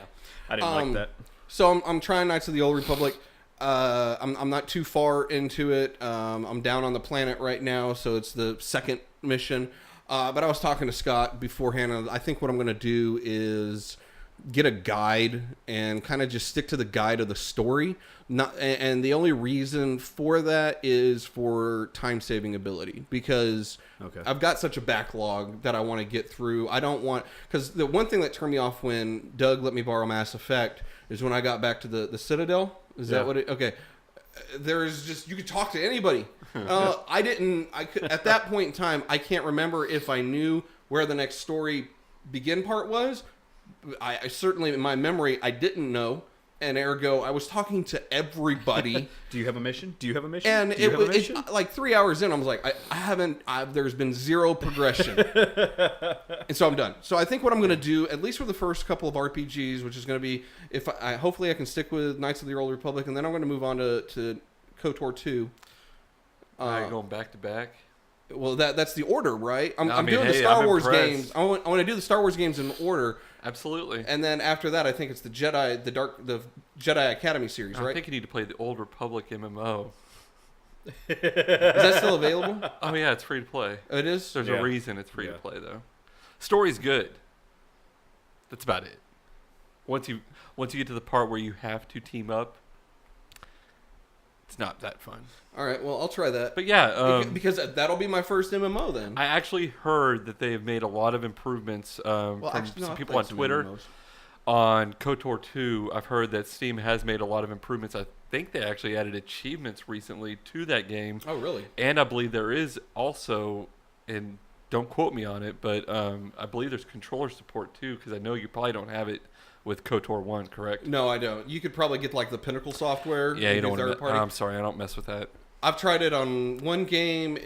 I didn't like that. So I'm trying Knights of the Old Republic. I'm not too far into it. I'm down on the planet right now, so it's the second mission. But I was talking to Scott beforehand, and I think what I'm going to do is get a guide and kind of just stick to the guide of the story. And the only reason for that is for time-saving ability, because I've got such a backlog that I want to get through. I don't want... Because the one thing that turned me off when Doug let me borrow Mass Effect is when I got back to the Citadel. Is that what it... Okay. There's just... You could talk to anybody. At that point in time, I can't remember if I knew where the next story begin part was. I certainly, in my memory, I didn't know. And ergo, I was talking to everybody. Do you have a mission? And it was like 3 hours in, I was like, there's been zero progression. And so I'm done. So I think what I'm going to do, at least for the first couple of RPGs, which is going to be, hopefully I can stick with Knights of the Old Republic, and then I'm going to move on to KOTOR 2. You're going back to back? Well, that's the order, right? I'm doing the Star Wars games. I want to do the Star Wars games in order. Absolutely. And then after that, I think it's the Jedi Academy series, right? I think you need to play the Old Republic MMO. Is that still available? Oh yeah, it's free to play. Oh, it is? There's a reason it's free to play though. Story's good. That's about it. Once you get to the part where you have to team up, it's not that fun. All right, well, I'll try that. But yeah, because that'll be my first MMO then. I actually heard that they have made a lot of improvements some people on Twitter on KOTOR 2. I've heard that Steam has made a lot of improvements. I think they actually added achievements recently to that game. Oh, really? And I believe there is also, and don't quote me on it, but I believe there's controller support too, because I know you probably don't have it with KOTOR 1, correct? No, I don't. You could probably get like the Pinnacle software. Yeah, you don't want to. I'm sorry, I don't mess with that. I've tried it on one game.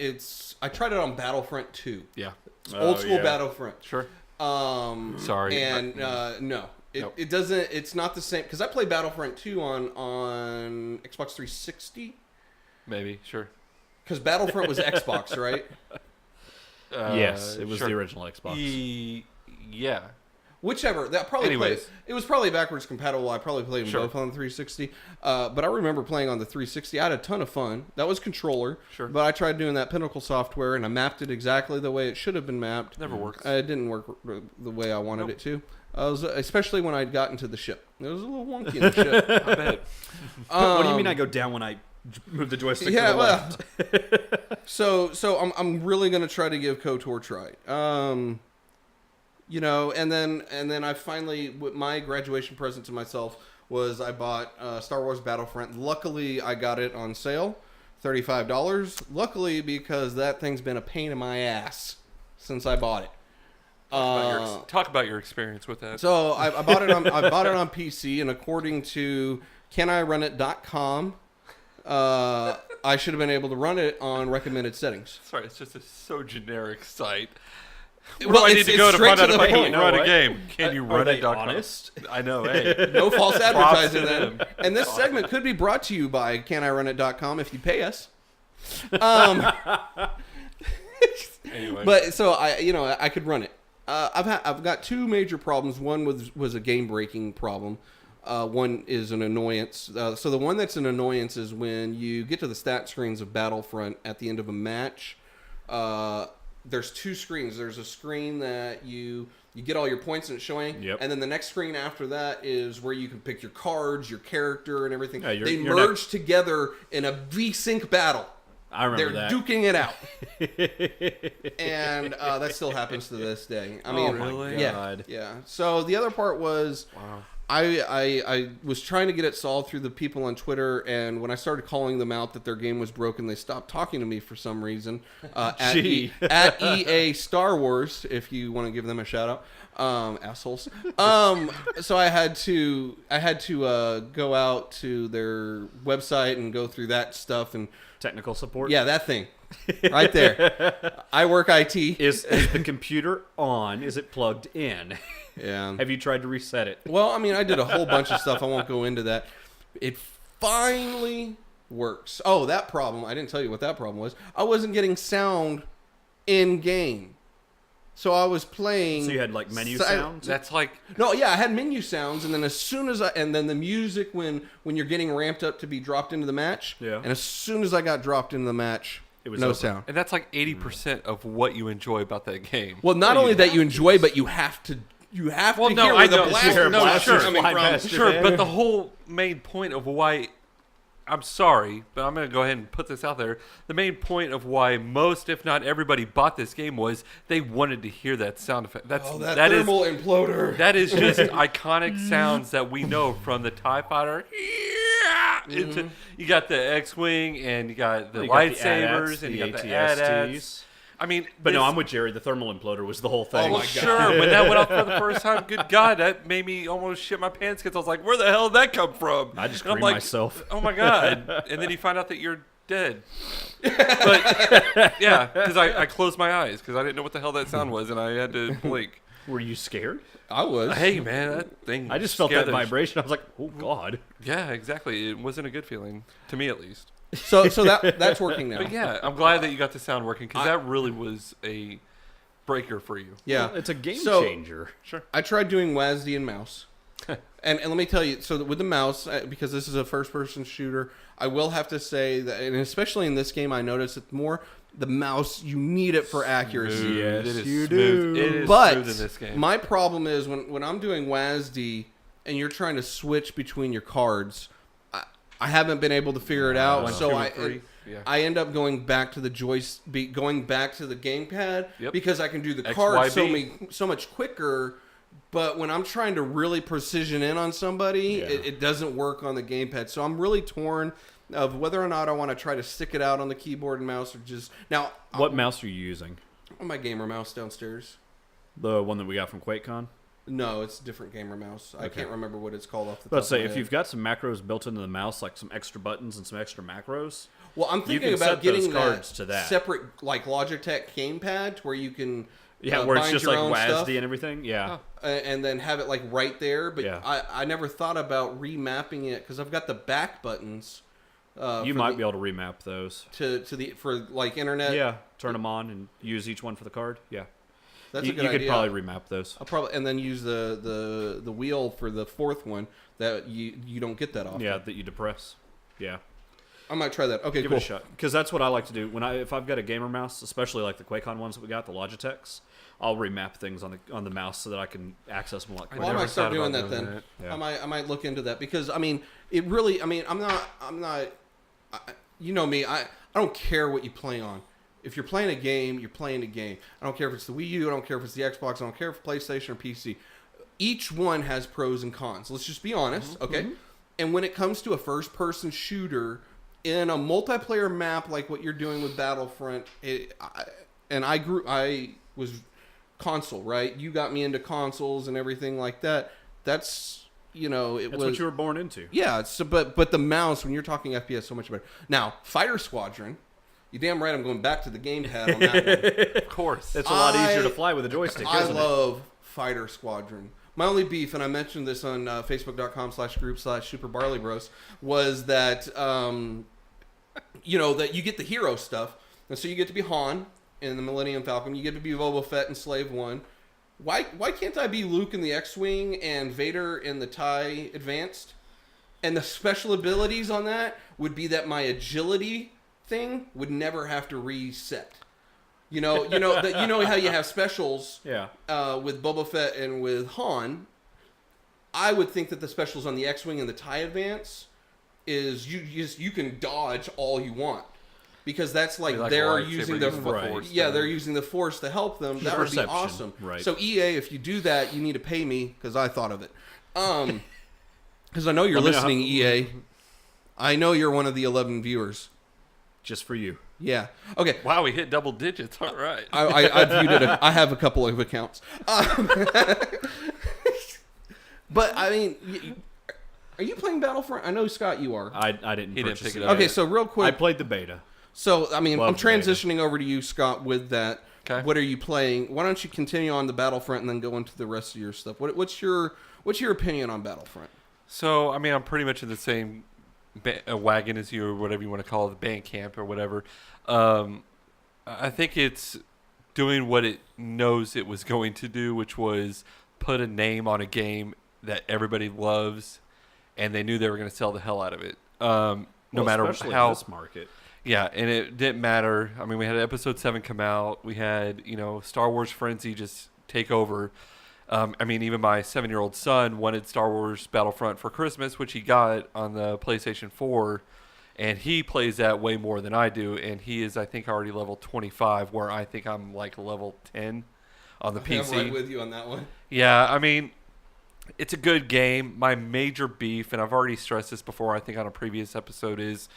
I tried it on Battlefront 2. Yeah. Old school Battlefront. Sure. Sorry. And no. It doesn't. It's not the same, because I played Battlefront 2 on Xbox 360. Maybe, sure. Because Battlefront was Xbox, right? Yes, it was the original Xbox. Yeah. Whichever. That probably it was probably backwards compatible. I probably played them both on the 360. But I remember playing on the 360. I had a ton of fun. That was controller. Sure. But I tried doing that Pinnacle software, and I mapped it exactly the way it should have been mapped. Never works. It didn't work the way I wanted it to. Especially when I'd gotten to the ship. It was a little wonky in the ship. I bet. What do you mean I go down when I move the joystick to the left? So I'm really going to try to give KOTOR a try. And then I finally, my graduation present to myself was I bought Star Wars Battlefront. Luckily, I got it on sale, $35. Luckily, because that thing's been a pain in my ass since I bought it. Talk about your experience with that. So I bought it on PC, and according to canirunit.com, I should have been able to run it on recommended settings. Sorry, it's just a so generic site. Where do I need to go to find out if I can point. run a game? Can you run it? Honest? I know. Hey, no false advertising to then. them. And this segment could be brought to you by canirunit.com if you pay us. Anyway. But so I could run it. I've got two major problems. One was a game breaking problem. One is an annoyance. So the one that's an annoyance is when you get to the stat screens of Battlefront at the end of a match. There's two screens. There's a screen that you get all your points and it's showing, and then the next screen after that is where you can pick your cards, your character, and everything. Yeah, they merge together in a V-Sync battle. I remember They're that. duking it out. And that still happens to this day. I mean, really? Yeah. So the other part was, I was trying to get it solved through the people on Twitter, and when I started calling them out that their game was broken, they stopped talking to me for some reason. At EA Star Wars, if you want to give them a shout out. Assholes. So I had to go out to their website and go through that stuff and Technical support. yeah, that thing right there. I work IT. Is the computer on? Is it plugged in? Yeah. Have you tried to reset it? Well, I mean, I did a whole bunch of stuff. I won't go into that. It finally works. Oh, that problem. I didn't tell you what that problem was. I wasn't getting sound in game. So I was playing. So you had like menu sounds? That's like No, yeah, I had menu sounds, and then as soon as and then the music when you're getting ramped up to be dropped into the match. Yeah. And as soon as I got dropped into the match, it was no over. sound. and that's like 80% of what you enjoy about that game. Well, not only that you enjoy, but you have to hear where the blast is coming from. Sure, but the whole main point of why, I'm sorry, but I'm going to go ahead and put this out there. The main point of why most, if not everybody, bought this game was they wanted to hear that sound effect. That thermal imploder. That is just iconic sounds that we know from the TIE Fighter. You got the X-Wing, and you got the lightsabers, and you got the AT-STs. I mean, But no, I'm with Jerry. The thermal imploder was the whole thing. Oh my God. sure, when that went off for the first time, good God, that made me almost shit my pants because I was like, where the hell did that come from? I just And I'm creamed like, myself. Oh my God. And then you find out that you're dead. But yeah, because I closed my eyes because I didn't know what the hell that sound was and I had to blink. Were you scared? I was. Hey man, that thing. I just felt scared that the vibration. I was like, oh God. Yeah, exactly. It wasn't a good feeling to me, at least. So that's working now. But yeah, I'm glad that you got the sound working because that really was a breaker for you. Yeah. Well, it's a game So- changer. Sure. I tried doing WASD and mouse. and let me tell you, so with the mouse, because this is a first-person shooter, I will have to say that, and especially in this game, I noticed it more, the mouse, you need it for accuracy. Yes, it is you smooth. do. It is But smooth in this game. my problem is when I'm doing WASD and you're trying to switch between your cards, I haven't been able to figure it out. 1, So 2, and 3. Yeah. I end up going back to the going back to the gamepad because I can do the X, cards Y, B. so much quicker. But when I'm trying to really precision in on somebody, it doesn't work on the gamepad. So I'm really torn of whether or not I want to try to stick it out on the keyboard and mouse or just now. What mouse are you using? My gamer mouse downstairs. The one that we got from QuakeCon? No, it's a different gamer mouse. I can't remember what it's called off the top Let's of my say if head. you've got some macros built into the mouse, like some extra buttons and some extra macros. Well, I'm thinking can about set those getting cards to that. separate, like Logitech gamepad, to where you can Where it's bind just your like own WASD stuff, and everything. Yeah. and then have it like right there. But Yeah. I never thought about remapping it because I've got the back buttons. You might be able to remap those. for like internet. Yeah. Turn them on and use each one for the card. Yeah. That's you, a good you idea. could probably remap those. I'll probably and then use the wheel for the fourth one that you don't get that often. Yeah, that you depress. Yeah. I might try that. Okay, Give cool. it a shot. Because that's what I like to do. If I've got a gamer mouse, especially like the QuakeCon ones that we got, the Logitechs, I'll remap things on the mouse so that I can access them a lot quicker. Well, I never might start thought doing about that doing then. that. Yeah. I might look into that because I mean it really. I mean I'm not. You know me. I don't care what you play on. If you're playing a game, you're playing a game. I don't care if it's the Wii U. I don't care if it's the Xbox. I don't care if it's PlayStation or PC. Each one has pros and cons. Let's just be honest, okay? And when it comes to a first-person shooter in a multiplayer map like what you're doing with Battlefront, I was console, right? You got me into consoles and everything like that. That's That's what you were born into. Yeah, but the mouse, when you're talking FPS, so much better. Now, Fighter Squadron, you damn right I'm going back to the gamepad on that one. Of course. It's a lot easier to fly with a joystick, I isn't love Fighter Squadron. My only beef, and I mentioned this on facebook.com/group/SuperBarleyBros, was that, that you get the hero stuff. And so you get to be Han in the Millennium Falcon. You get to be Boba Fett in Slave 1. Why can't I be Luke in the X-Wing and Vader in the TIE Advanced? And the special abilities on that would be that my agility thing would never have to reset. You know how you have specials with Boba Fett and with Han. I would think that the specials on the X-Wing and the TIE Advance is you can dodge all you want. Because that's like they're using the Force. Yeah, they're using the Force to help them. That would be awesome. Right. So EA, if you do that, you need to pay me because I thought of it. Because I know you're listening, EA. I know you're one of the 11 viewers. Just for you. Yeah. Okay. Wow, we hit double digits. All right. I viewed it. I have a couple of accounts. But I mean, are you playing Battlefront? I know, Scott, you are. I didn't. He didn't purchase pick it. it up. Okay, so real quick. I played the beta. So I mean, I'm Love transitioning over to you, Scott, with that. Okay. What are you playing? Why don't you continue on the Battlefront and then go into the rest of your stuff? What's your opinion on Battlefront? So, I mean, I'm pretty much in the same wagon as you, or whatever you want to call it, the band camp or whatever. I think it's doing what it knows it was going to do, which was put a name on a game that everybody loves, and they knew they were going to sell the hell out of it. No matter how in this market. Yeah, and it didn't matter. I mean, we had Episode 7 come out. We had, Star Wars Frenzy just take over. I mean, even my 7-year-old son wanted Star Wars Battlefront for Christmas, which he got on the PlayStation 4, and he plays that way more than I do, and he is, I think, already level 25, where I think I'm like level 10 on the PC. I'm right with you on that one. Yeah, I mean, it's a good game. My major beef, and I've already stressed this before, I think on a previous episode, is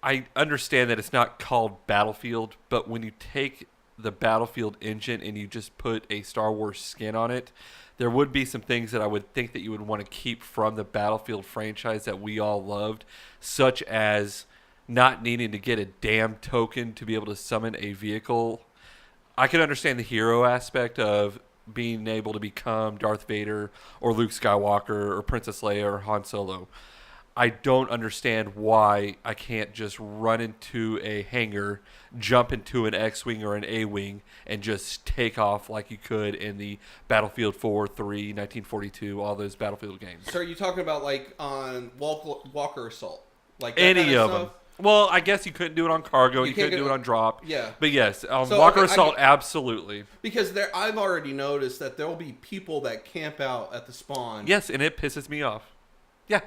I understand that it's not called Battlefield, but when you take the Battlefield engine and you just put a Star Wars skin on it, there would be some things that I would think that you would want to keep from the Battlefield franchise that we all loved, such as not needing to get a damn token to be able to summon a vehicle. I can understand the hero aspect of being able to become Darth Vader or Luke Skywalker or Princess Leia or Han Solo. I don't understand why I can't just run into a hangar, jump into an X-Wing or an A-Wing, and just take off like you could in the Battlefield 4, 3, 1942, all those Battlefield games. So are you talking about like on Walker Assault? Like that Any kind of stuff? them. Well, I guess you couldn't do it on cargo. You can't couldn't do it on drop. Yeah. But yes, on So, Walker okay, Assault, absolutely. Because I've already noticed that there will be people that camp out at the spawn. Yes, and it pisses me off. Yeah.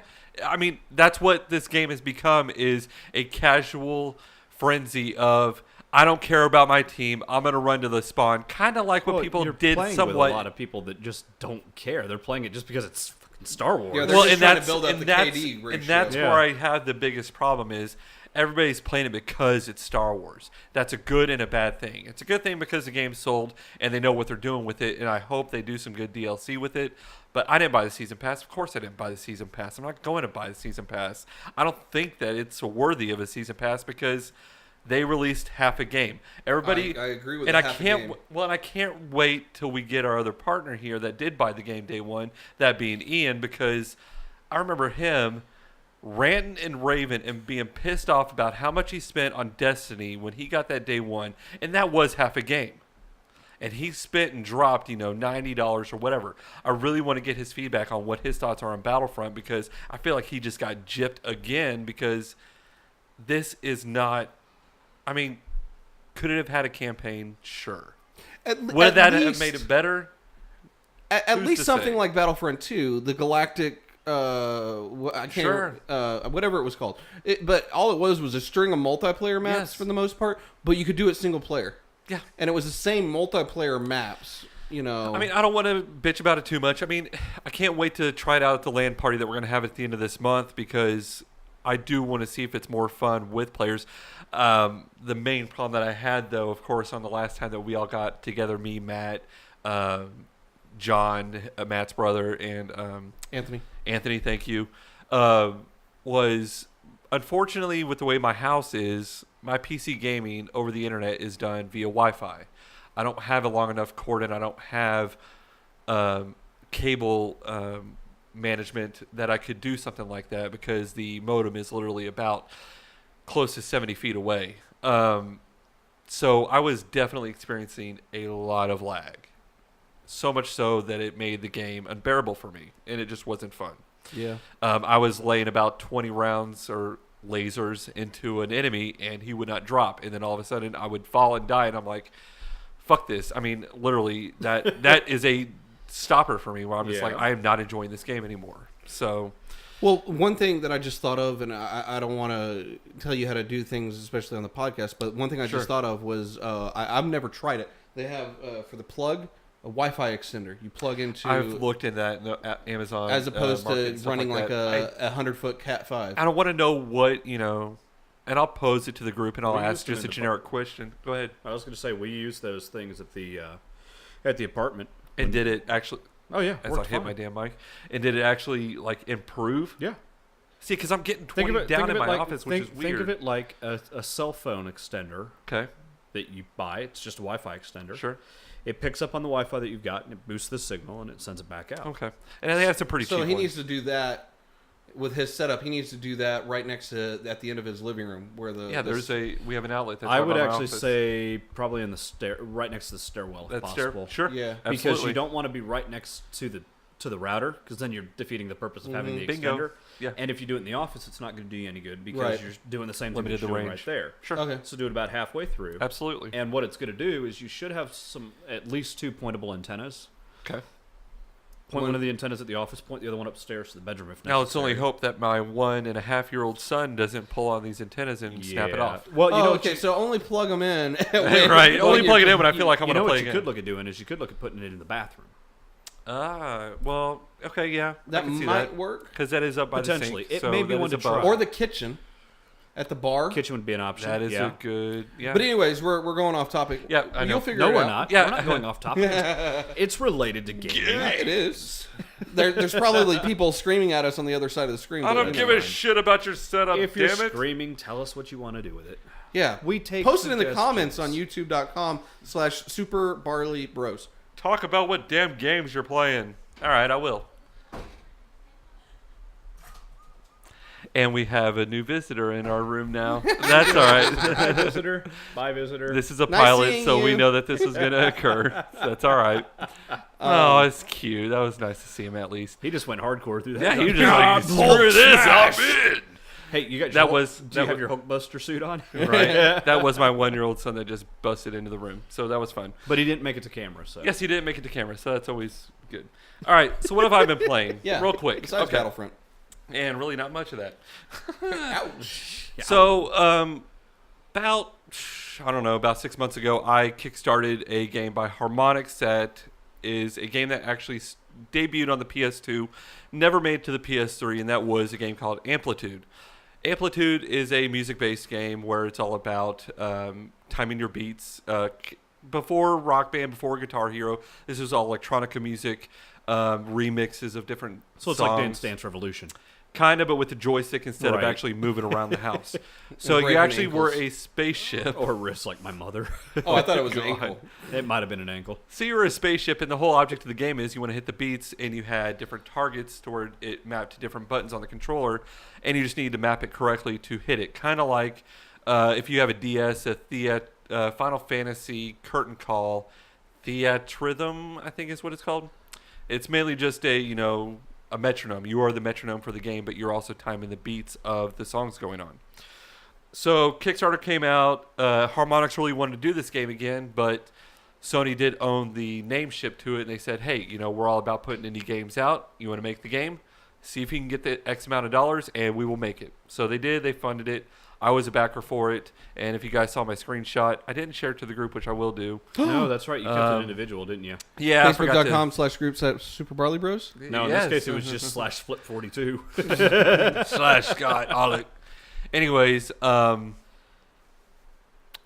I mean, that's what this game has become, is a casual frenzy of, I don't care about my team, I'm going to run to the spawn. Kind of like what people you're did playing somewhat. with a lot of people that just don't care. They're playing it just because it's fucking Star Wars. Yeah, they're just trying to build up the KD ratio. And that's where I have the biggest problem is everybody's playing it because it's Star Wars. That's a good and a bad thing. It's a good thing because the game's sold and they know what they're doing with it, and I hope they do some good DLC with it. But I didn't buy the Season Pass. Of course I didn't buy the Season Pass. I'm not going to buy the Season Pass. I don't think that it's worthy of a Season Pass because they released half a game. Everybody, I agree with and the I half a can't. game. Well, and I can't wait till we get our other partner here that did buy the game day one. That being Ian, because I remember him ranting and raving and being pissed off about how much he spent on Destiny when he got that day one, and that was half a game. And he spent and dropped, $90 or whatever. I really want to get his feedback on what his thoughts are on Battlefront, because I feel like he just got gypped again, because this is not... I mean, could it have had a campaign? Sure. Would that have made it better? At Who's least to something say? like Battlefront 2, the Galactic... Sure. Whatever it was called. But all it was a string of multiplayer maps Yes. for the most part, but you could do it single player. Yeah. And it was the same multiplayer maps, I mean, I don't want to bitch about it too much. I mean, I can't wait to try it out at the LAN party that we're going to have at the end of this month, because I do want to see if it's more fun with players. The main problem that I had, though, of course, on the last time that we all got together, me, Matt, John, Matt's brother, and Anthony, thank you, was unfortunately with the way my house is, my PC gaming over the internet is done via Wi-Fi. I don't have a long enough cord, and I don't have cable management that I could do something like that, because the modem is literally about close to 70 feet away. So I was definitely experiencing a lot of lag. so much so that it made the game unbearable for me, and it just wasn't fun. Yeah. I was laying about 20 rounds or lasers into an enemy, and he would not drop. And then all of a sudden, I would fall and die, and I'm like, fuck this. I mean, literally, that is a stopper for me where I'm just like, I am not enjoying this game anymore. So... Well, one thing that I just thought of, and I don't want to tell you how to do things, especially on the podcast, but one thing I just thought of was I've never tried it. They have, for the plug, a Wi-Fi extender. You plug into... I've looked at that in the Amazon. As opposed to running like a 100-foot Cat 5. I don't want to know what, and I'll pose it to the group and I'll We ask used just a them in the generic question. Go ahead. I was going to say, we use those things at the apartment. And did it actually... Oh, yeah. As I hit my damn mic. And did it actually, improve? Yeah. See, because I'm getting 20 down in my office, which is weird. Think of it like a cell phone extender Okay. that you buy. It's just a Wi-Fi extender. Sure. It picks up on the Wi-Fi that you've got, and it boosts the signal, and it sends it back out. Okay. And I think that's a pretty cheap So he one. needs to do that with his setup. He needs to do that right next to, at the end of his living room, where the... Yeah, we have an outlet that's I right would by my actually office. say probably in the right next to the stairwell, if That's possible. Sure. Yeah. Because Absolutely. you don't want to be right next to the router, because then you're defeating the purpose of having the Bingo. extender. Yeah. And if you do it in the office, it's not going to do you any good because Right. you're doing the same thing Limited that you're the doing range. right there. Sure. Okay. So do it about halfway through. Absolutely. And what it's going to do is you should have at least 2 pointable antennas. Okay. Point one of the antennas at the office, point the other one upstairs to the bedroom if necessary. Now, let's only hope that my 1.5-year-old son doesn't pull on these antennas and snap it off. Well, you know what okay, so only plug them in. Right. Only plug it in when I feel like I want to play what you again. could look at doing is you could look at putting it in the bathroom. Well, okay, yeah. That I can see might work. Because that is up by Potentially. the sink. It so may be that one is to above. try. Or the kitchen at the bar. Kitchen would be an option. That is yeah. a good... Yeah. But anyways, we're going off topic. Yeah, I know. You'll figure No, it we're out. not. Yeah. We're not going off topic. It's related to gaming. Yeah, it is. There's probably people screaming at us on the other side of the screen. I don't give a shit about your setup, If you're damn it. screaming, tell us what you want to do with it. Yeah. We take Post it in the suggestions. comments on youtube.com/superbarleybros. Talk about what damn games you're playing. All right, I will. And we have a new visitor in our room now. That's all right. Hi, visitor. Bye, visitor. This is a Nice pilot, seeing so we you. know that this is going to occur. That's all right. Oh, it's cute. That was nice to see him at least. He just went hardcore through that. Yeah, he was just like, screw this, I'm in. Hey, you got your That Hulk- was- Do that you have was- your Hulkbuster suit on? Right. That was my 1-year-old son that just busted into the room. So that was fun. But he didn't make it to camera, so. Yes, he didn't make it to camera, so that's always good. All right, so what have I been playing? Yeah. Real quick. Besides Battlefront. And really not much of that. Ouch. So, about 6 months ago, I kickstarted a game by Harmonix that is a game that actually debuted on the PS2, never made it to the PS3, and that was a game called Amplitude. Amplitude is a music-based game where it's all about timing your beats. Before Rock Band, before Guitar Hero, this was all electronica music, remixes of different So it's songs. like Dance Dance Revolution. Kind of, but with the joystick instead of Right. actually moving around the house. So you breaking actually were ankles. a spaceship. Or wrists like my mother. Oh, I thought it was an God. ankle. It might have been an ankle. So you were a spaceship, and the whole object of the game is you want to hit the beats, and you had different targets to where it mapped to different buttons on the controller, and you just need to map it correctly to hit it. Kind of like if you have a DS, Final Fantasy Curtain Call Theatrhythm, I think is what it's called. It's mainly just a metronome. You are the metronome for the game, but you're also timing the beats of the songs going on. So Kickstarter came out. Harmonix really wanted to do this game again, but Sony did own the name ship to it, and they said, hey, we're all about putting indie games out. You want to make the game? See if you can get the X amount of dollars, and we will make it. So they did. They funded it. I was a backer for it, and if you guys saw my screenshot, I didn't share it to the group, which I will do. No, that's right. You kept it individual, didn't you? Yeah, I forgot to- Facebook.com/groups@SuperBarleyBros. No, in Yes. this case, it was just /flip42. / Scott Alec. Anyways, I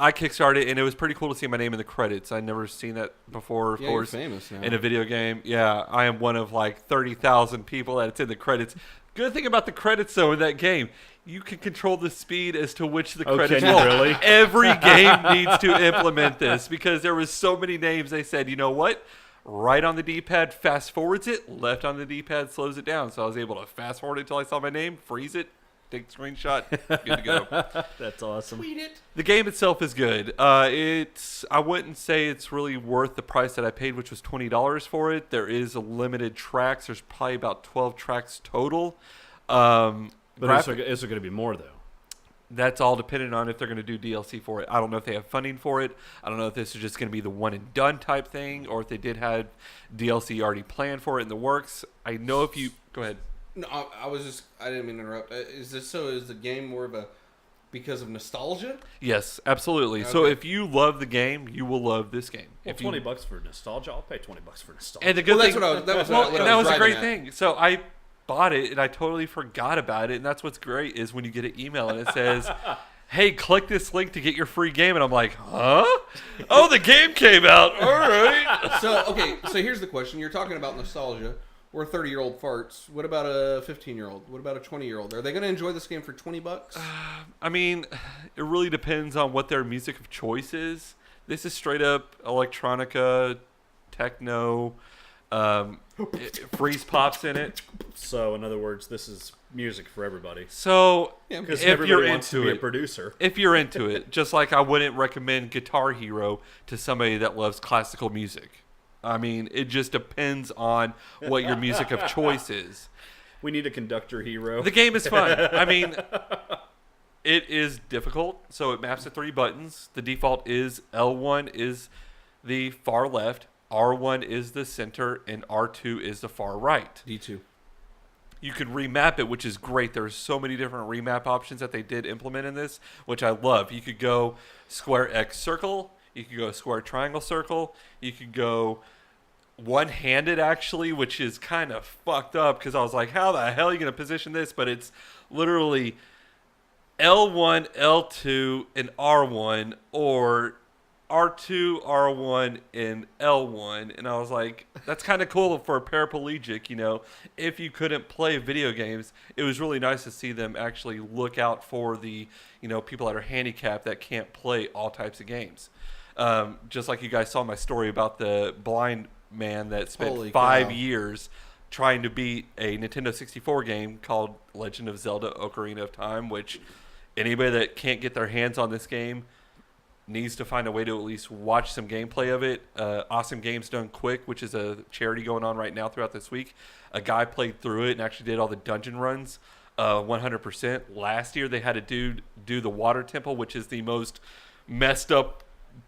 kickstarted, and it was pretty cool to see my name in the credits. I'd never seen that before, of Yeah, you're course, famous now. in a video game. Yeah, I am one of like 30,000 people that it's in the credits. Good thing about the credits, though, in that game, you can control the speed as to which the credits can you roll. really? Every game needs to implement this because there was so many names. They said, you know what? Right on the D-pad fast forwards it, left on the D-pad slows it down. So I was able to fast forward it until I saw my name, freeze it, take a screenshot, good to go. That's awesome. Tweet it. The game itself is good. I wouldn't say it's really worth the price that I paid, which was $20 for it. There is a limited tracks. There's probably about 12 tracks total. But is there going to be more, though? That's all dependent on if they're going to do DLC for it. I don't know if they have funding for it. I don't know if this is just going to be the one and done type thing, or if they did have DLC already planned for it in the works. I know if you... Go ahead. No, I didn't mean to interrupt. Is the game more of a because of nostalgia? Yes, absolutely. Okay. So if you love the game, you will love this game. Well, if you, $20 for nostalgia, I'll pay $20 for nostalgia. and the good Well, thing, that's what I was that was a great driving at. thing. So I bought it and I totally forgot about it. And that's what's great is when you get an email and it says, "Hey, click this link to get your free game," and I'm like, "Huh? Oh, the game came out. All right." So here's the question. You're talking about nostalgia. We're 30-year-old farts. What about a 15-year-old? What about a 20-year-old? Are they going to enjoy this game for $20? I mean, it really depends on what their music of choice is. This is straight up electronica, techno, freeze pops in it. So, in other words, this is music for everybody. So, Because if everybody you're wants to into be a it, producer. if you're into it, just like I wouldn't recommend Guitar Hero to somebody that loves classical music. I mean, it just depends on what your music of choice is. We need a conductor hero. The game is fun. I mean, it is difficult, so it maps to 3 buttons. The default is L1 is the far left, R1 is the center, and R2 is the far right. D2. You could remap it, which is great. There's so many different remap options that they did implement in this, which I love. You could go square X circle. You could go square triangle circle. You could go one-handed, actually, which is kind of fucked up because I was like, how the hell are you going to position this? But it's literally L1, L2, and R1, or R2, R1, and L1. And I was like, that's kind of cool for a paraplegic, you know. If you couldn't play video games, it was really nice to see them actually look out for the, you know, people that are handicapped that can't play all types of games. Just like you guys saw my story about the blind man that spent Holy 5 cow. years trying to beat a Nintendo 64 game called Legend of Zelda Ocarina of Time, which anybody that can't get their hands on this game needs to find a way to at least watch some gameplay of it. Awesome Games Done Quick, which is a charity going on right now throughout this week. A guy played through it and actually did all the dungeon runs 100%. Last year they had a dude do the water temple, which is the most messed up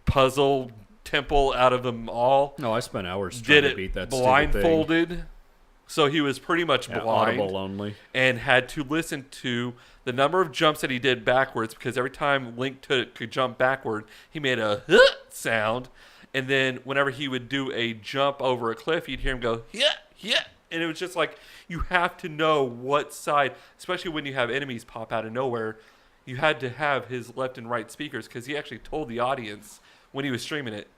puzzle temple out of them all. No, I spent hours trying Did to beat it that stupid thing. blindfolded. So he was pretty much Yeah, blind audible only. and had to listen to the number of jumps that he did backwards, because every time Link could jump backward, he made a sound. And then whenever he would do a jump over a cliff, you'd hear him go, yeah. And it was just like, you have to know what side, especially when you have enemies pop out of nowhere, you had to have his left and right speakers, because he actually told the audience when he was streaming it,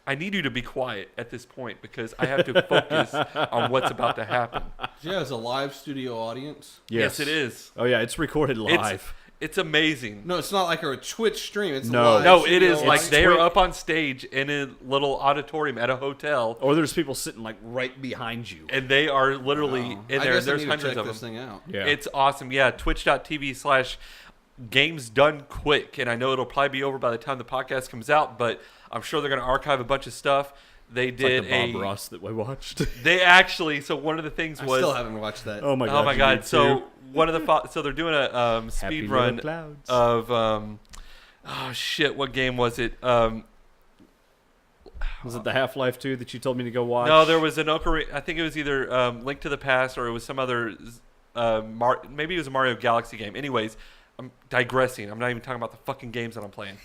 I need you to be quiet at this point because I have to focus on what's about to happen. Yeah, it's a live studio audience. Yes, it is. Oh, yeah, it's recorded live. It's amazing. No, it's not like a Twitch stream. It's No. a live No, it studio is like audience. they are up on stage in a little auditorium at a hotel, Or there's people sitting like right behind you. and they are literally Wow. in I there. guess I There's need to hundreds check of this them. thing out. Yeah. It's awesome. Yeah, twitch.tv/Games Done Quick. And I know it'll probably be over by the time the podcast comes out, but I'm sure they're going to archive a bunch of stuff. They It's like did the Bob Ross that we watched. They actually, so one of the things I was. still haven't watched that. Oh, my God. Oh my you god! need So to. one of the so they're doing a Happy speed little run clouds. of oh shit! What game was it? Was it the Half-Life 2 that you told me to go watch? No, there was an Ocarina. I think it was either Link to the Past or it was some other. Maybe it was a Mario Galaxy game. Anyways, I'm digressing. I'm not even talking about the fucking games that I'm playing.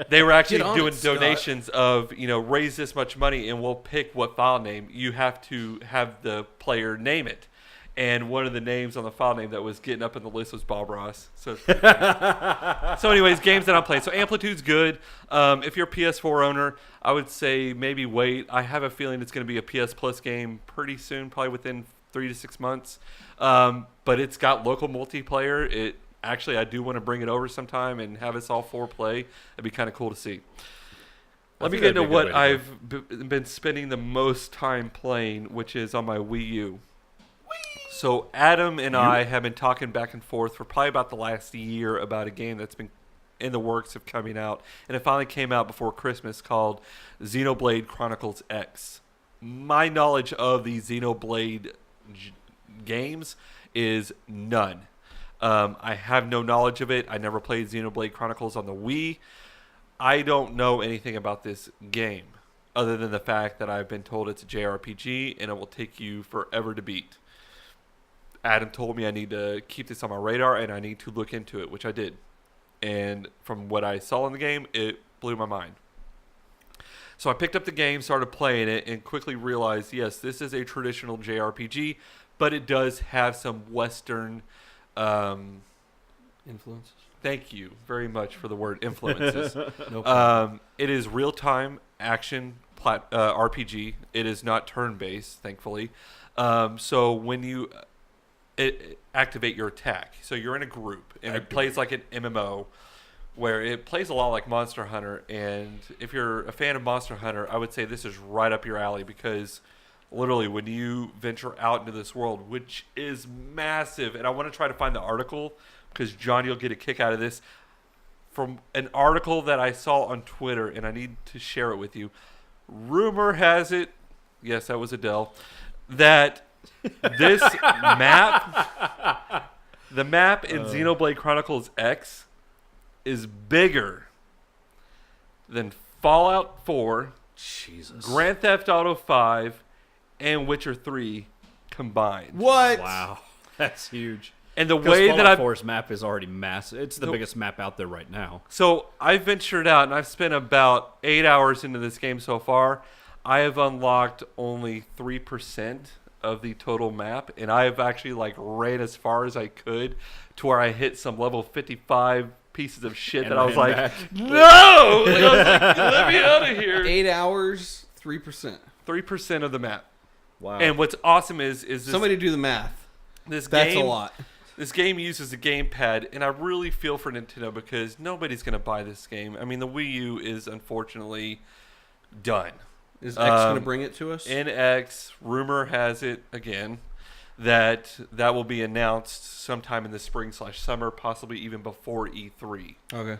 They were actually Get on doing it, Scott. donations of, raise this much money and we'll pick what file name. You have to have the player name it. And one of the names on the file name that was getting up in the list was Bob Ross. So, anyways, games that I'm playing. So Amplitude's good. If you're a PS4 owner, I would say maybe wait. I have a feeling it's going to be a PS Plus game pretty soon, probably within 3 to 6 months. But it's got local multiplayer. Actually, I do want to bring it over sometime and have us all 4 play. It'd be kind of cool to see. Let me think get into that'd be a what good way to I've been spending the most time playing, which is on my Wii U. So Adam and I have been talking back and forth for probably about the last year about a game that's been in the works of coming out, and it finally came out before Christmas, called Xenoblade Chronicles X. My knowledge of the Xenoblade games is none. I have no knowledge of it. I never played Xenoblade Chronicles on the Wii. I don't know anything about this game other than the fact that I've been told it's a JRPG and it will take you forever to beat. Adam told me I need to keep this on my radar and I need to look into it, which I did. And from what I saw in the game, it blew my mind. So I picked up the game, started playing it, and quickly realized, yes, this is a traditional JRPG, but it does have some Western Influences. Thank you very much for the word influences. No problem. It is real-time action RPG. It is not turn-based, thankfully. So when you activate your attack, so you're in a group, and it plays like an MMO, where it plays a lot like Monster Hunter. And if you're a fan of Monster Hunter, I would say this is right up your alley, because literally when you venture out into this world, which is massive, and I want to try to find the article, because John, you'll get a kick out of this, from an article that I saw on Twitter, and I need to share it with you. Rumor has it, yes, that was Adele, that this map, the map in Xenoblade Chronicles X, is bigger than Fallout 4, Jesus. Grand Theft Auto 5, and Witcher 3 combined. What? Wow. That's huge. And the Because way that Fallout I've 4's map is already massive. It's the biggest map out there right now. So I ventured out, and I've spent about 8 hours into this game so far. I have unlocked only 3% of the total map, and I have actually ran as far as I could to where I hit some level 55 pieces of shit And that I was ran like, back. no! I was like, let me out of here. 8 hours, 3%. 3% of the map. Wow. And what's awesome is this, Somebody do the math. this That's game, a lot. This game uses a gamepad, and I really feel for Nintendo because nobody's going to buy this game. I mean, the Wii U is unfortunately done. Is X going to bring it to us? NX, rumor has it, again, that will be announced sometime in the spring/summer, possibly even before E3. Okay.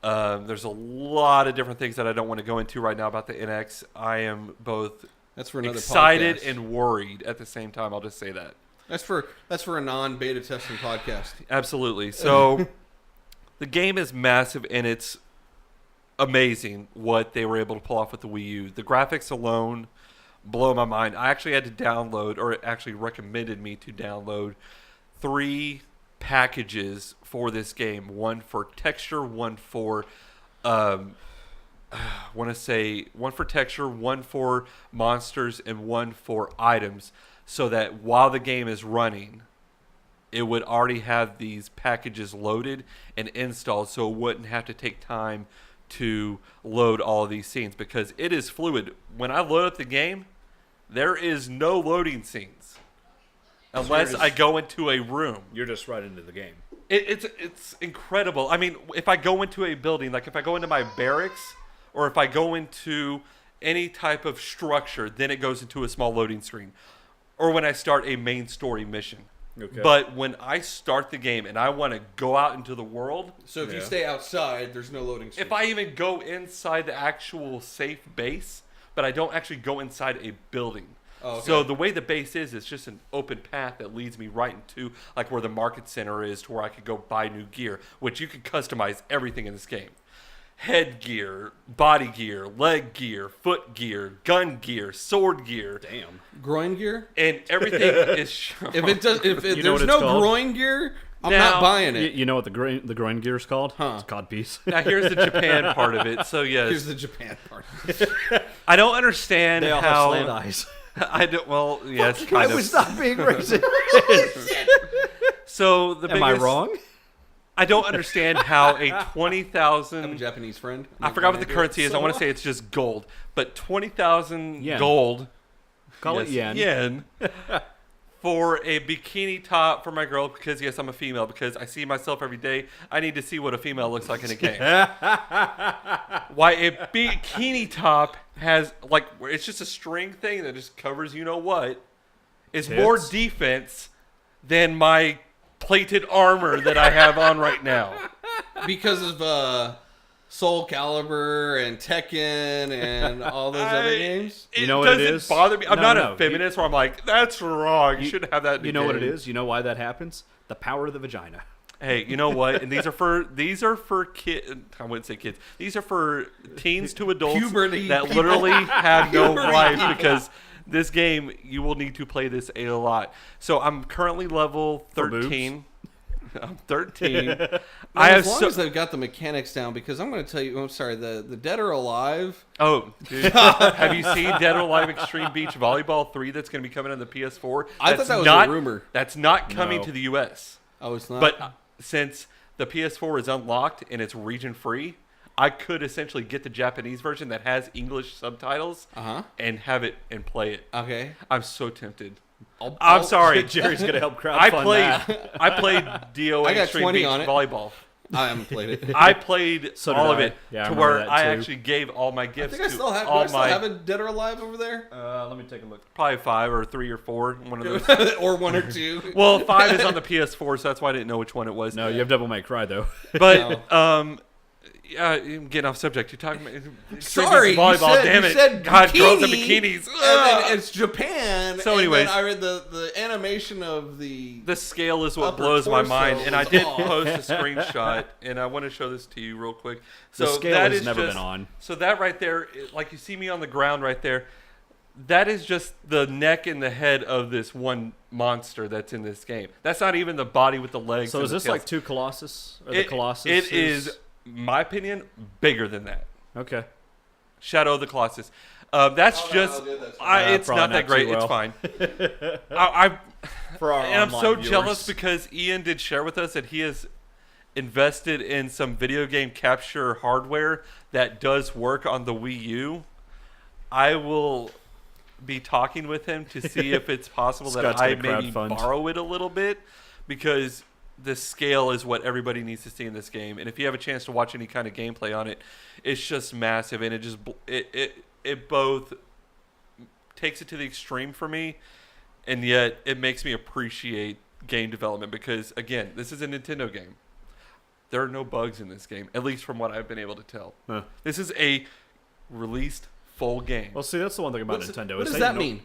There's a lot of different things that I don't want to go into right now about the NX. I am both That's for another excited podcast. and worried at the same time. I'll just say that. That's for a non-beta testing podcast. Absolutely. So the game is massive, and it's amazing what they were able to pull off with the Wii U. The graphics alone blow my mind. I actually had to download, or it actually recommended me to download 3 packages for this game. One for texture, one for one for texture, one for monsters, and one for items, so that while the game is running, it would already have these packages loaded and installed, so it wouldn't have to take time to load all of these scenes, because it is fluid. When I load up the game, there is no loading scenes unless I go into a room. You're just right into the game. It's incredible. I mean, if I go into a building, like if I go into my barracks, or if I go into any type of structure, then it goes into a small loading screen. Or when I start a main story mission. Okay. But when I start the game and I want to go out into the world, So if you stay outside, there's no loading screen. if I even go inside the actual safe base, but I don't actually go inside a building. Oh, okay. So the way the base is, it's just an open path that leads me right into like where the market center is, to where I could go buy new gear, which you can customize everything in this game. Headgear, body gear, leg gear, foot gear, gun gear, sword gear. Damn. groin gear? And everything is shown. If You know what there's it's no called? groin gear, I'm Now- not buying it. You know what the groin gear is called? Huh. It's codpiece. Now here's the Japan part of it. So yes, Here's the Japan part. I don't understand They all how. have slant eyes. I don't. Well, yes, I kind of. was not being racist. So the Am I biggest- wrong? I don't understand how a I have a 20,000. Japanese friend. I forgot what the currency is. I want to say. say it's just gold, but 20,000 Yen. gold. Call it yes, yen. for a bikini top for my girl, because yes, I'm a female, because I see myself every day. I need to see what a female looks like in a game. Why a bikini top has it's just a string thing that just covers you know what is more Tits? defense than my plated armor that I have on right now. Because of Soul Calibur and Tekken and all those other games? You know what it is? Bother me. I'm No, not no. a feminist where I'm like, that's wrong. You shouldn't have that in the You know what it game. is? You know why that happens? The power of the vagina. Hey, you know what? And these are for kids. I wouldn't say kids. These are for teens to adults Puberty that people. literally have no life because this game you will need to play this a lot. So I'm currently level For 13. I'm 13. Now, I have as long so. as they've got the mechanics down, because I'm going to tell you, I'm sorry, the Dead or Alive. Oh, dude. Have you seen Dead or Alive Extreme Beach Volleyball 3 that's going to be coming on the PS4? I thought that was not, a rumor. That's not coming No. to the U.S. Oh, it's not. But since the PS4 is unlocked and it's region free, I could essentially get the Japanese version that has English subtitles and have it and play it. Okay. I'm so tempted. I'll- I'm sorry. Jerry's going to help I crowdfund played that. I played DOA I got Extreme 20 Beach on it. Volleyball. I haven't played it. I played So did all of I. it Yeah, I to remember where that I too. actually gave all my I gifts think I to still have. Do all I still my have a Dead or Alive over there? Let me take a look. probably 5 or 3 or 4, one of those. Or 1 or 2. Well, 5 is on the PS4, so that's why I didn't know which one it was. No, you have Devil May Cry, though. But yeah, I'm getting off subject. You're talking about Sorry, you volleyball. said- Damn you it! said God, girls in bikini, bikinis. and Ugh. then it's Japan. So and anyways. then I read the animation of the. The scale is what upper blows my torso mind, and I is did off. post a screenshot, and I want to show this to you real quick. So The scale that has is never just- been on. So that right there, like you see me on the ground right there, that is just the neck and the head of this one monster that's in this game. That's not even the body with the legs. So and is the this tails. like 2 Colossus? Or the Colossus? It is, my opinion, bigger than that. Okay. Shadow of the Colossus. That's Oh, no, just. dude, that's fine. It's probably not that not great. too It's well. fine. I For our and I'm so online jealous viewers. because Ian did share with us that he has invested in some video game capture hardware that does work on the Wii U. I will be talking with him to see if it's possible that Scott's I gonna maybe crowdfund. borrow it a little bit, because the scale is what everybody needs to see in this game. And if you have a chance to watch any kind of gameplay on it, it's just massive, and it both takes it to the extreme for me, and yet it makes me appreciate game development, because again, this is a Nintendo game. There are no bugs in this game, at least from what I've been able to tell. Huh. This is a released full game. Well, see, that's the one thing about Nintendo. What is does they that know- mean?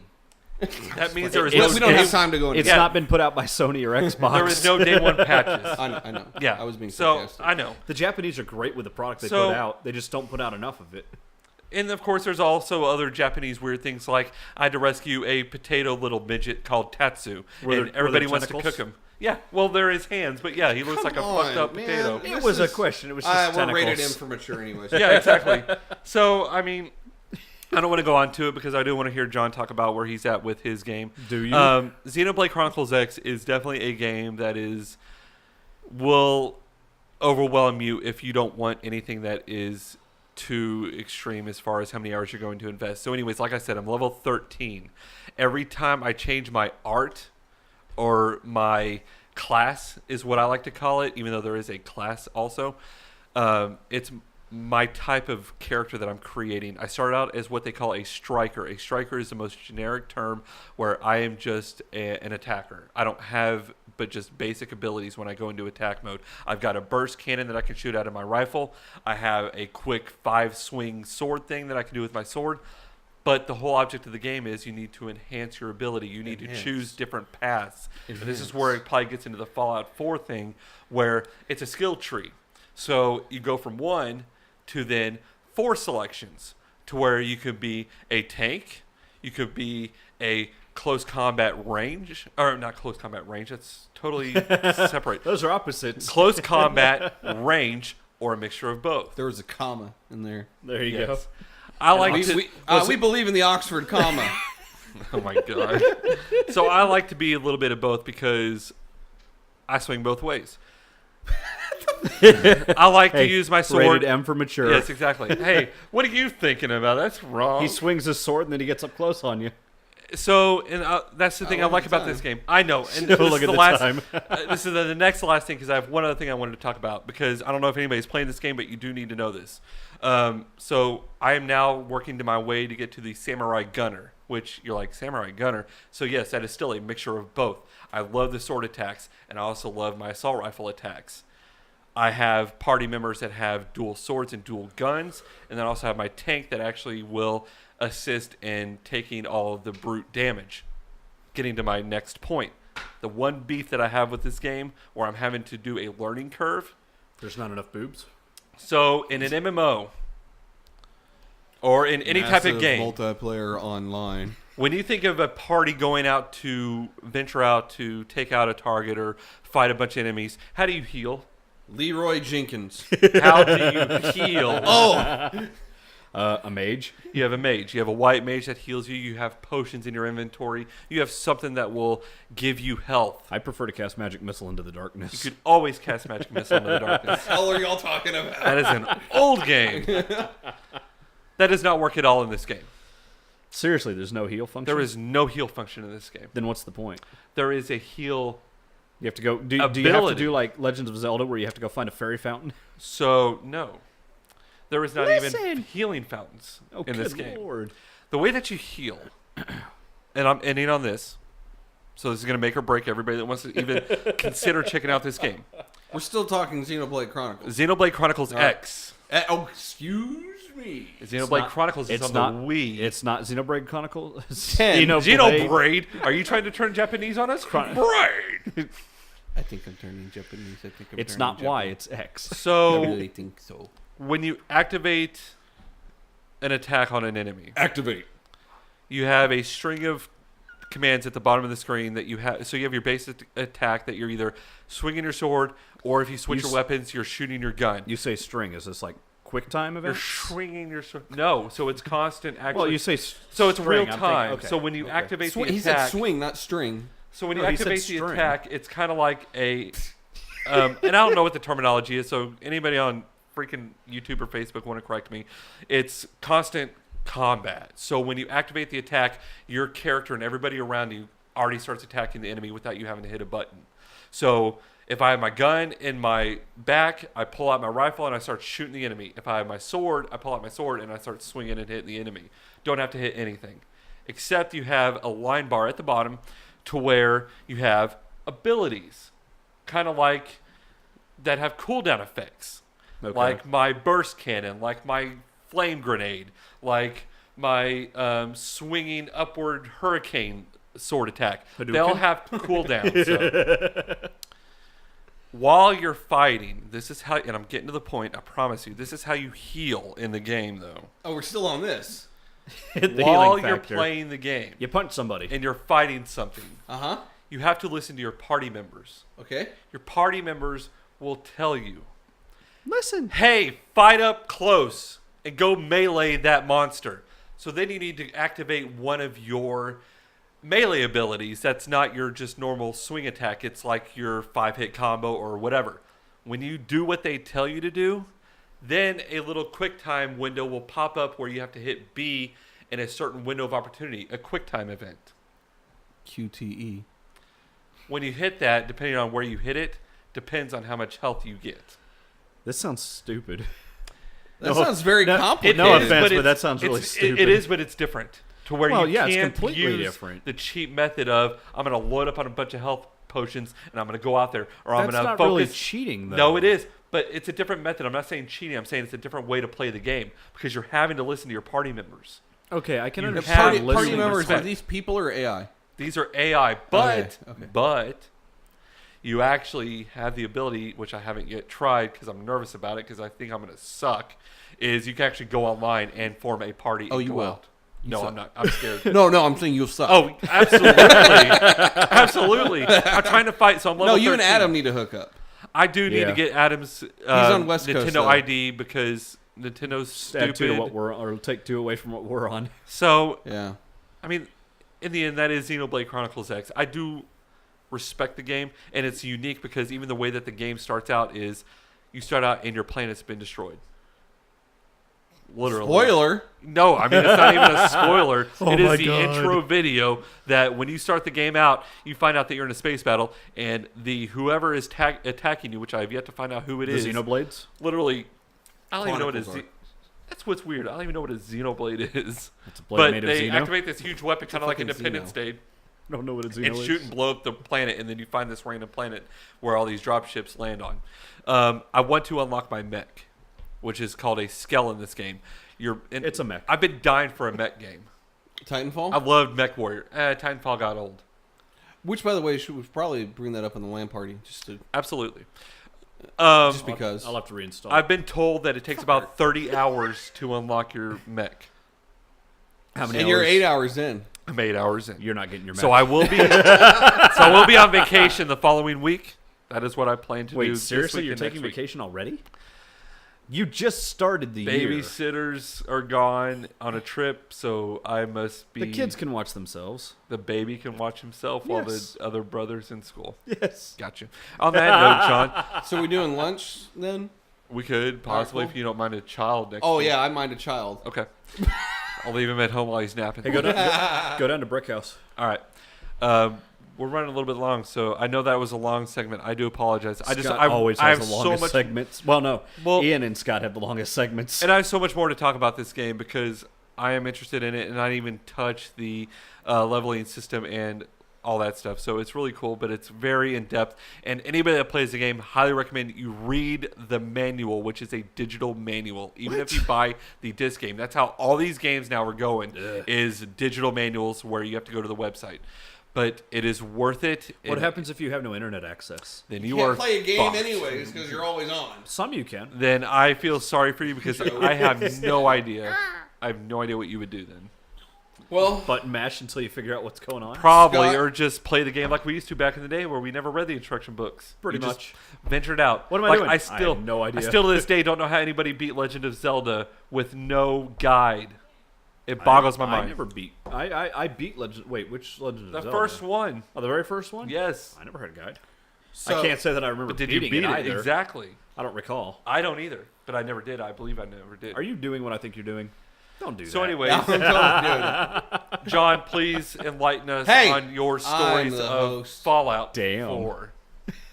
That means there is We no don't have day, time to go into It's Yeah. not been put out by Sony or Xbox. there is no day one patches. I know. Yeah, I was being so sarcastic. I know. The Japanese are great with the product they So- put out. They just don't put out enough of it. And of course, there's also other Japanese weird things, like I had to rescue a potato little midget called Tatsu, Were there- and everybody were there wants to tentacles? cook him. Yeah, well, they're his hands, but yeah, he looks like a Come fucked up on, man. potato. This It was a is- question. It was just We're rated tentacles. M for mature anyways. Yeah, exactly. So, I mean, I don't want to go on to it because I do want to hear John talk about where he's at with his game. Do you? Xenoblade Chronicles X is definitely a game that will overwhelm you if you don't want anything that is too extreme as far as how many hours you're going to invest. So anyways, like I said, I'm level 13. Every time I change my art or my class is what I like to call it, even though there is a class also, it's my type of character that I'm creating. I start out as what they call a striker. A striker is the most generic term where I am just an attacker. I don't have but just basic abilities when I go into attack mode. I've got a burst cannon that I can shoot out of my rifle. I have a quick 5-swing sword thing that I can do with my sword. But the whole object of the game is you need to enhance your ability. You need to choose different paths. And this is where it probably gets into the Fallout 4 thing, where it's a skill tree. So you go from 1 to then 4 selections, to where you could be a tank, you could be a close combat range, or not close combat range, that's totally separate. Those are opposites. Close combat, range, or a mixture of both. There was a comma in there. There you Yes. go. I like to. We believe in the Oxford comma. Oh my god! So I like to be a little bit of both because I swing both ways. I like to Hey, use my sword. Rated M for mature. Yes, exactly. Hey, what are you thinking about? That's wrong. He swings his sword and then he gets up close on you. So, and that's the thing I look like at the about this time. game. I know, and No, this look is at the the last. time. This is the next to last thing because I have one other thing I wanted to talk about because I don't know if anybody's playing this game, but you do need to know this. So I am now working to my way to get to the Samurai Gunner, which you're like samurai gunner. So yes, that is still a mixture of both. I love the sword attacks, and I also love my assault rifle attacks. I have party members that have dual swords and dual guns, and then I also have my tank that actually will assist in taking all of the brute damage. Getting to my next point. The one beef that I have with this game, where I'm having to do a learning curve. There's not enough boobs. So in an MMO, or in any type of game, multiplayer online. when you think of a party going out to venture out to take out a target or fight a bunch of enemies, how do you heal? Leroy Jenkins. How do you heal? A mage. You have a mage. You have a white mage that heals you. You have potions in your inventory. You have something that will give you health. I prefer to cast magic missile into the darkness. You could always cast magic missile into the darkness. What the hell are y'all talking about? That is an old game. That does not work at all in this game. Seriously, there's no heal function? There is no heal function in this game. Then what's the point? There is a heal. You have to go. Do you have to do like Legends of Zelda, where you have to go find a fairy fountain? So no, there is not even healing fountains in this game. Lord. The way that you heal, and I'm ending on this, so this is going to make or break everybody that wants to even consider checking out this game. We're still talking Xenoblade Chronicles. Xenoblade Chronicles X. Oh, excuse me. Xenoblade Chronicles is on the Wii. It's not Xenoblade Chronicles. Xenoblade. Are you trying to turn Japanese on us? Braid. I think I'm turning Japanese. It's not Y, it's X. So I really think so. when you activate an attack on an enemy, Activate. you have a string of commands at the bottom of the screen that you have. So you have your basic attack that you're either swinging your sword, or if you switch your weapons, you're shooting your gun. You say string. Is this like quick time event? You're swinging your sword. No, so it's constant. Actually, Well, you say so it's string, real I'm time. thinking, okay. So when you activate the He said attack, swing, not string. so when you No, he said activate the string. attack, it's kind of like a, and I don't know what the terminology is. So anybody on freaking YouTube or Facebook want to correct me? It's constant combat. So when you activate the attack, your character and everybody around you already starts attacking the enemy without you having to hit a button. So if I have my gun in my back, I pull out my rifle and I start shooting the enemy. If I have my sword, I pull out my sword and I start swinging and hitting the enemy. Don't have to hit anything. Except you have a line bar at the bottom to where you have abilities. Kind of like that have cooldown effects. Okay. Like my burst cannon, like my flame grenade, like my swinging upward hurricane sword attack. Hadouken? They all have cooldowns. So. While you're fighting, this is how, and I'm getting to the point, I promise you, this is how you heal in the game, though. Oh, we're still on this. The While healing you're factor. playing the game You punch somebody. and you're fighting something, Uh-huh. you have to listen to your party members. Okay. Your party members will tell you, Listen. hey, fight up close and go melee that monster. So then you need to activate one of your melee abilities. That's not your just normal swing attack. It's like your 5-hit combo or whatever. When you do what they tell you to do, then a little quick time window will pop up where you have to hit B in a certain window of opportunity, a quick time event. QTE. When you hit that, depending on where you hit it, depends on how much health you get. This sounds stupid. That sounds very complicated. No is, offense, but it's- that sounds really stupid. It is, but it's different. To where Well, you yeah, it's can't completely use different. the cheap method of, I'm going to load up on a bunch of health potions and I'm going to go out there. Or I'm That's going to not focus. really cheating, though. No, it is. But it's a different method. I'm not saying cheating. I'm saying it's a different way to play the game. Because you're having to listen to your party members. Okay, I can You understand have Party listening. members, respect. are these people or AI? These are AI. But, Okay. but you actually have the ability, which I haven't yet tried because I'm nervous about it because I think I'm going to suck, is you can actually go online and form a party and Oh, you go will. out. No, suck. I'm not. I'm scared. No, I'm saying you'll suck. Oh, absolutely. Absolutely. I'm trying to fight, so I'm level no, you and 13. Adam need to hook up. I do need Yeah. to get Adam's on West Nintendo Coast, though. ID because Nintendo's Add 2 to stupid. what we're, or take 2 away from what we're on. So, Yeah. I mean, in the end, that is Xenoblade Chronicles X. I do respect the game, and it's unique because even the way that the game starts out is you start out and your planet's been destroyed. Literally. Spoiler. No, I mean, it's not even a spoiler. Oh It is my the God. intro video that when you start the game out, you find out that you're in a space battle, and the whoever is attacking you, which I have yet to find out who it The is, Xenoblades? literally, I don't even know what it is. Chronicles That's what's weird. I don't even know what a Xenoblade is. It's a blade But made of they Xeno. activate this huge weapon, kind of like fucking Independence Xeno. Day, I don't know what a Xeno and is. shoot and blow up the planet, and then you find this random planet where all these drop ships land on. I want to unlock my mech, which is called a Skell in this game. It's a mech. I've been dying for a mech game. Titanfall? I loved Mech Warrior. Titanfall got old. Which, by the way, should probably bring that up in the LAN party, Absolutely. just because. I'll have to reinstall. I've been told that it takes about 30 hours to unlock your mech. How many And hours? you're 8 hours in. I'm 8 hours in. You're not getting your mech. So I will be. So I will be on vacation the following week. That is what I plan to do. Wait, this seriously? week You're and taking next week. vacation already? You just started the year. Babysitters are gone on a trip, so I must be. The kids can watch themselves. The baby can watch himself while Yes. the other brother's in school. Yes. Gotcha. On that note, Sean, So we doing lunch then? we could possibly, cool. if you don't mind, a child next Oh, week. yeah, I mind a child. Okay. I'll leave him at home while he's napping. Hey, go down to Brick House. All right. We're running a little bit long, so I know that was a long segment. I do apologize. Scott I always I has have the longest so much, segments. Well, no. Well- Ian and Scott have the longest segments. and I have so much more to talk about this game because I am interested in it, and I didn't even touch the leveling system and all that stuff. So it's really cool, but it's very in depth. And anybody that plays the game, highly recommend you read the manual, which is a digital manual. Even if you buy the disc game, that's how all these games now are going. Is digital manuals where you have to go to the website. But it is worth it. What and happens if you have no internet access? Then You you are can't play a game fucked. anyways because you're always on. Some you can. Then I feel sorry for you because I have no idea. I have no idea what you would do then. Well, Button mash until you figure out what's going on. Probably, Scott- or just play the game like we used to back in the day, where we never read the instruction books. Pretty We just much. ventured out. What am I like, doing? I I have no idea. I still to this day don't know how anybody beat Legend of Zelda with no guide. It boggles my mind. I never beat. I beat Legend. Wait, which Legend of The Zelda? first one, Oh, the very first one. yes. I never had a guide. so, I can't say that I remember But did you beating beat it? either. Exactly. I don't recall. I don't either, but I never did. I believe I never did. Are you doing what I think you're doing? Don't do that. So anyways, I'm totally doing it. John, please enlighten us Hey, on your I'm stories the of host. Fallout Damn. 4.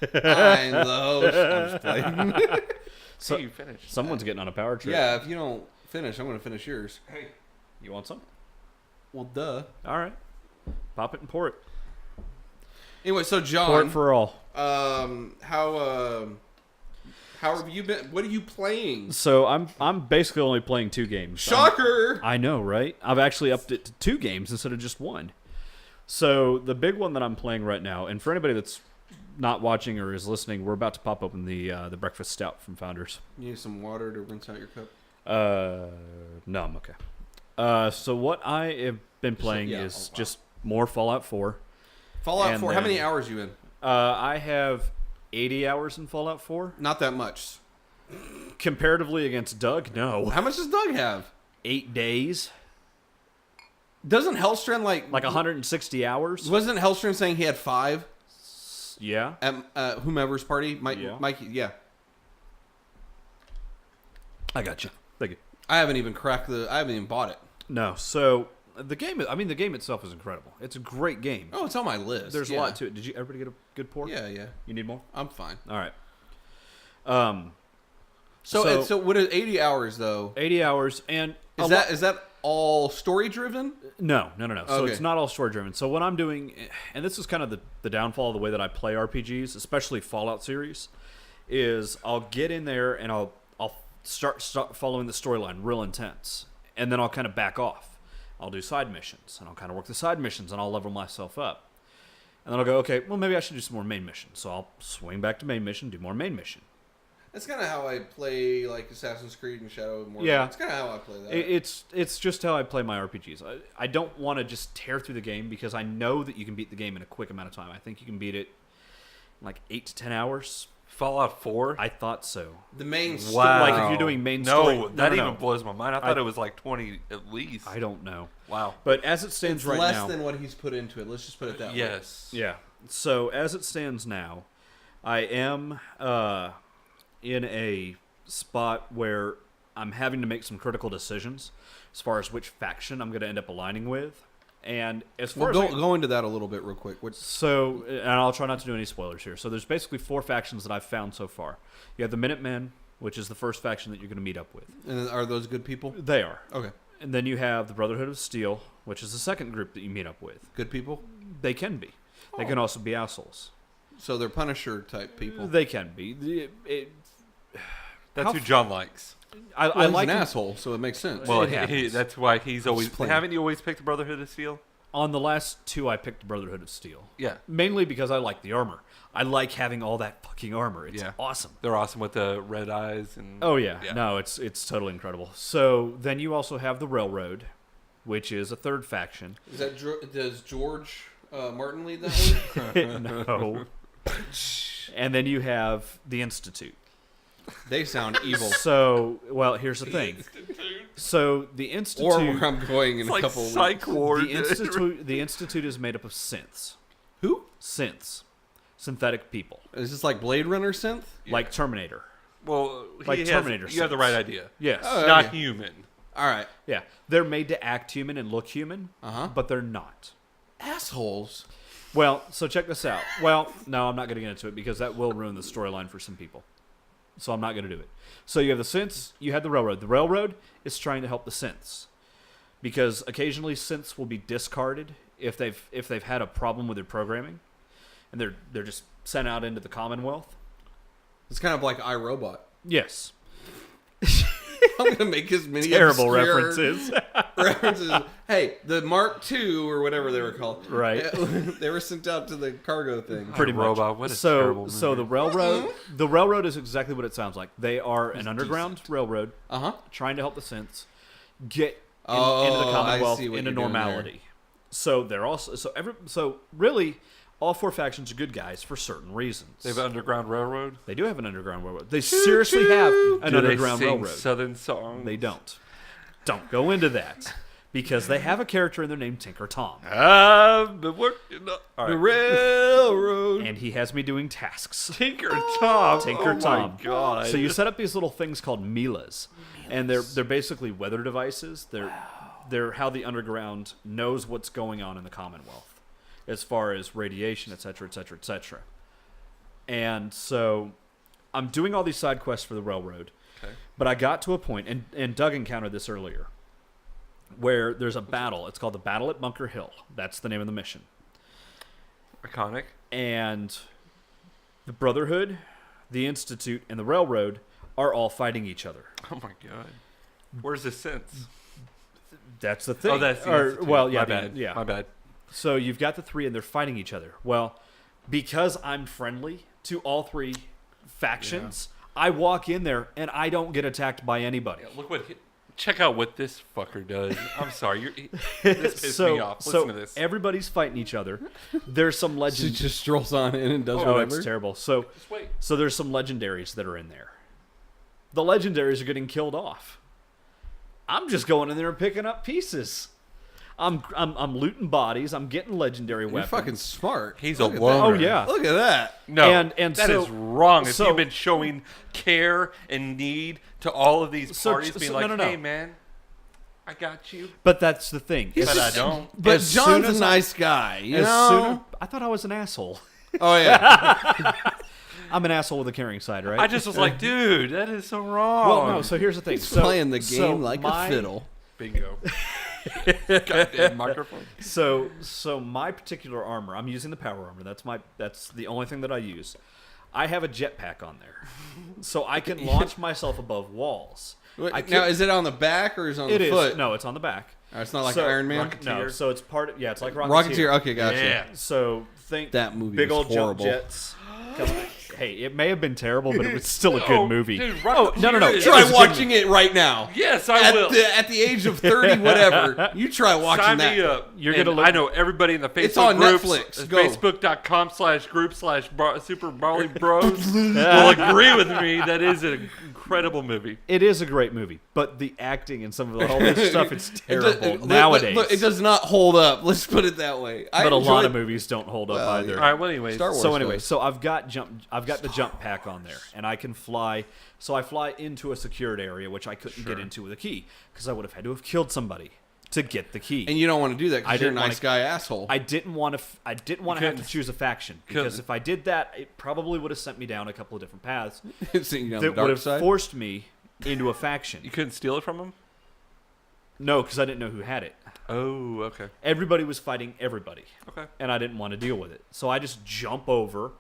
I'm the host. I'm just playing. So- Hey, you finished. Someone's getting on a power trip. Yeah, if you don't finish, I'm going to finish yours. Hey, You want some? Well, duh. All right. Pop it and pour it. Anyway, so Pour John, it for all. how have you been? What are you playing? So I'm basically only playing 2 games. Shocker! I know, right? I've actually upped it to 2 games instead of just 1. So the big one that I'm playing right now, and for anybody that's not watching or is listening, we're about to pop open the breakfast stout from Founders. You need some water to rinse out your cup. No, I'm okay. So what I have been playing yeah, is wow. just more Fallout 4. Fallout And 4. How then- many hours you in? I have 80 hours in Fallout 4. Not that much. Comparatively against Doug, no. How much does Doug have? 8 days, Doesn't Hellstrand like 160 hours. Wasn't Hellstrand saying he had 5 Yeah. at whomever's party? Mike, Yeah. Mikey, yeah. I got you. Thank you. I haven't even I haven't even bought it. No, so the game itself is incredible. It's a great game. Oh, it's on my list. There's yeah. a lot to it. Did you everybody get a good pour? Yeah, yeah. You need more? I'm fine. All right. So what is 80 hours though? 80 hours and Is that all story driven? No. So Okay. it's not all story driven. So what I'm doing, and this is kind of the downfall of the way that I play RPGs, especially Fallout series, is I'll get in there and I'll start following the storyline real intense, and then I'll kind of back off. I'll do side missions, and I'll kind of work the side missions, and I'll level myself up. And then I'll go, okay, well, maybe I should do some more main missions. So I'll swing back to main mission, do more main mission. That's kind of how I play like Assassin's Creed and Shadow of Mordor. Yeah. It's kind of how I play that. It's just how I play my RPGs. I don't want to just tear through the game because I know that you can beat the game in a quick amount of time. I think you can beat it in like 8 to 10 hours. Fallout 4? I thought so. The main story. Wow. Like if you're doing main story. No, that no. even blows my mind. I thought it was like 20 at least. I don't know. Wow. But as it stands It's right less now. than what he's put into it. Let's just put it that way. Yes. Yeah. So as it stands now, I am in a spot where I'm having to make some critical decisions as far as which faction I'm going to end up aligning with. And as far Well, as go into that a little bit real quick. and I'll try not to do any spoilers here. So there's basically 4 factions that I've found so far. You have the Minutemen, which is the first faction that you're going to meet up with. And are those good people? They are. Okay. And then you have the Brotherhood of Steel, which is the second group that you meet up with. Good people? They can be. They can also be assholes. So they're Punisher type people. They can be. That's who John likes. I He's like an him. asshole, so it makes sense. Well, It happens. that's why he's always. playing. Haven't you always picked the Brotherhood of Steel? On the last two, I picked Brotherhood of Steel. Yeah. Mainly because I like the armor. I like having all that fucking armor. It's Yeah. awesome. They're awesome with the red eyes and. Oh yeah. No, it's totally incredible. So then you also have the Railroad, which is a third faction. Is that does George Martin lead that one? No. And then you have the Institute. They sound evil. So, well, here's the thing. So the Institute, Or where I'm going in It's a like couple of Psych weeks. Ward. the Institute is made up of synths. Who? Synths. Synthetic people. Is this like Blade Runner synth? Like Terminator. Well, Like he has- Terminator You have the sense. right idea. Yes. Oh, Not okay. human. All right. Yeah. They're made to act human and look human, but they're not. Assholes. Well, so check this out. Well, no, I'm not going to get into it because that will ruin the storyline for some people. So I'm not going to do it. So you have the synths, you have the Railroad. The Railroad is trying to help the synths because occasionally synths will be discarded if they've had a problem with their programming, and they're just sent out into the Commonwealth. It's kind of like iRobot. Yes. I'm gonna make as many Terrible obscure references. references. Hey, the Mark II or whatever they were called. Right. They were sent out to the cargo thing. Pretty much. Robot. What a so terrible so movie. the railroad is exactly what it sounds like. They are an underground railroad trying to help the synths get into the I Commonwealth see what into you're doing normality. So they're also so really all four factions are good guys for certain reasons. They have an underground railroad. They do have an underground railroad. They seriously have an Do underground they sing railroad. Southern songs? They don't. Don't go into that because they have a character in there named Tinker Tom. I've been working. All The right. railroad. And he has me doing tasks. Tinker Tom. Tinker oh Tom. My God. So you set up these little things called Milas, and they're basically weather devices. They're how the underground knows what's going on in the Commonwealth, as far as radiation, et cetera, et cetera, et cetera. And so I'm doing all these side quests for the railroad, but I got to a point, and Doug encountered this earlier, where there's a battle. It's called the Battle at Bunker Hill. That's the name of the mission. Iconic. And the Brotherhood, the Institute, and the Railroad are all fighting each other. Oh my God. Where's the sense? That's the thing. Oh, that's the Institute. Well, yeah, My bad. yeah. My bad. So you've got the three, and they're fighting each other. Well, because I'm friendly to all three factions, I walk in there and I don't get attacked by anybody. Look what. Check out what this fucker does. I'm sorry. This pissed me off. Listen to this. Everybody's fighting each other. There's some She legend. just strolls on in and does Oh, whatever. it's terrible. So, Just wait. so there's some legendaries that are in there. The legendaries are getting killed off. I'm just going in there and picking up pieces. I'm looting bodies. I'm getting legendary You're weapons. fucking smart. He's Look a at loner. Oh yeah. Look at that. No, And that so- is wrong. If so- you've been showing care and need to all of these So- parties, being so- like, no. "Hey, man, I got you," But that's the thing. but I don't. But As soon John's as a nice guy. You As know? soon I thought I was an asshole. Oh yeah. I'm an asshole with a caring side, right? I just was like, "Dude, that is so wrong." well, no. So here's the thing. He's so, playing the so game like my- a fiddle. bingo. Goddamn microphone. So my particular armor, I'm using the power armor. That's the only thing that I use. I have a jetpack on there, so I can launch myself above walls. Now, is it on the back or is it on the foot? No, it's on the back. It's not like So- Iron Man. No, so it's part of, it's like Rocketeer. Rocketeer. Okay, gotcha. Yeah. So think That movie big was old horrible. jump jets. Hey, it may have been terrible, but it was still a good Oh, movie. Dude, no. Rocketeer Try is- watching it right now. Yes, I will. At the age of 30, whatever, you try watching Sign that. me up. You're And gonna look- I know everybody in the Facebook It's on groups. Netflix. It's Go. Facebook.com/group/Super Barley Bros will agree with me. That is an incredible movie. It is a great movie, but the acting and some of all this stuff, it's It terrible does- nowadays. look, it does not hold up. Let's put it that way. but a lot of movies don't hold up Well, either. yeah. All right. Well, anyways, Star Wars So anyway, does. so I've got the jump pack on there, and I can fly. So I fly into a secured area, which I couldn't get into with a key because I would have had to have killed somebody. to get the key. And you don't want to do that I because you're a didn't wanna- nice guy asshole. I didn't want to. I didn't want to have to couldn't- choose a faction because if I did that, it probably would have sent me down a couple of different paths Seeing you on that the would dark have side. forced me into a faction. You couldn't steal it from him? No, because I didn't know who had it. Oh, okay. Everybody was fighting everybody, Okay. and I didn't want to deal with it. So I just jump over,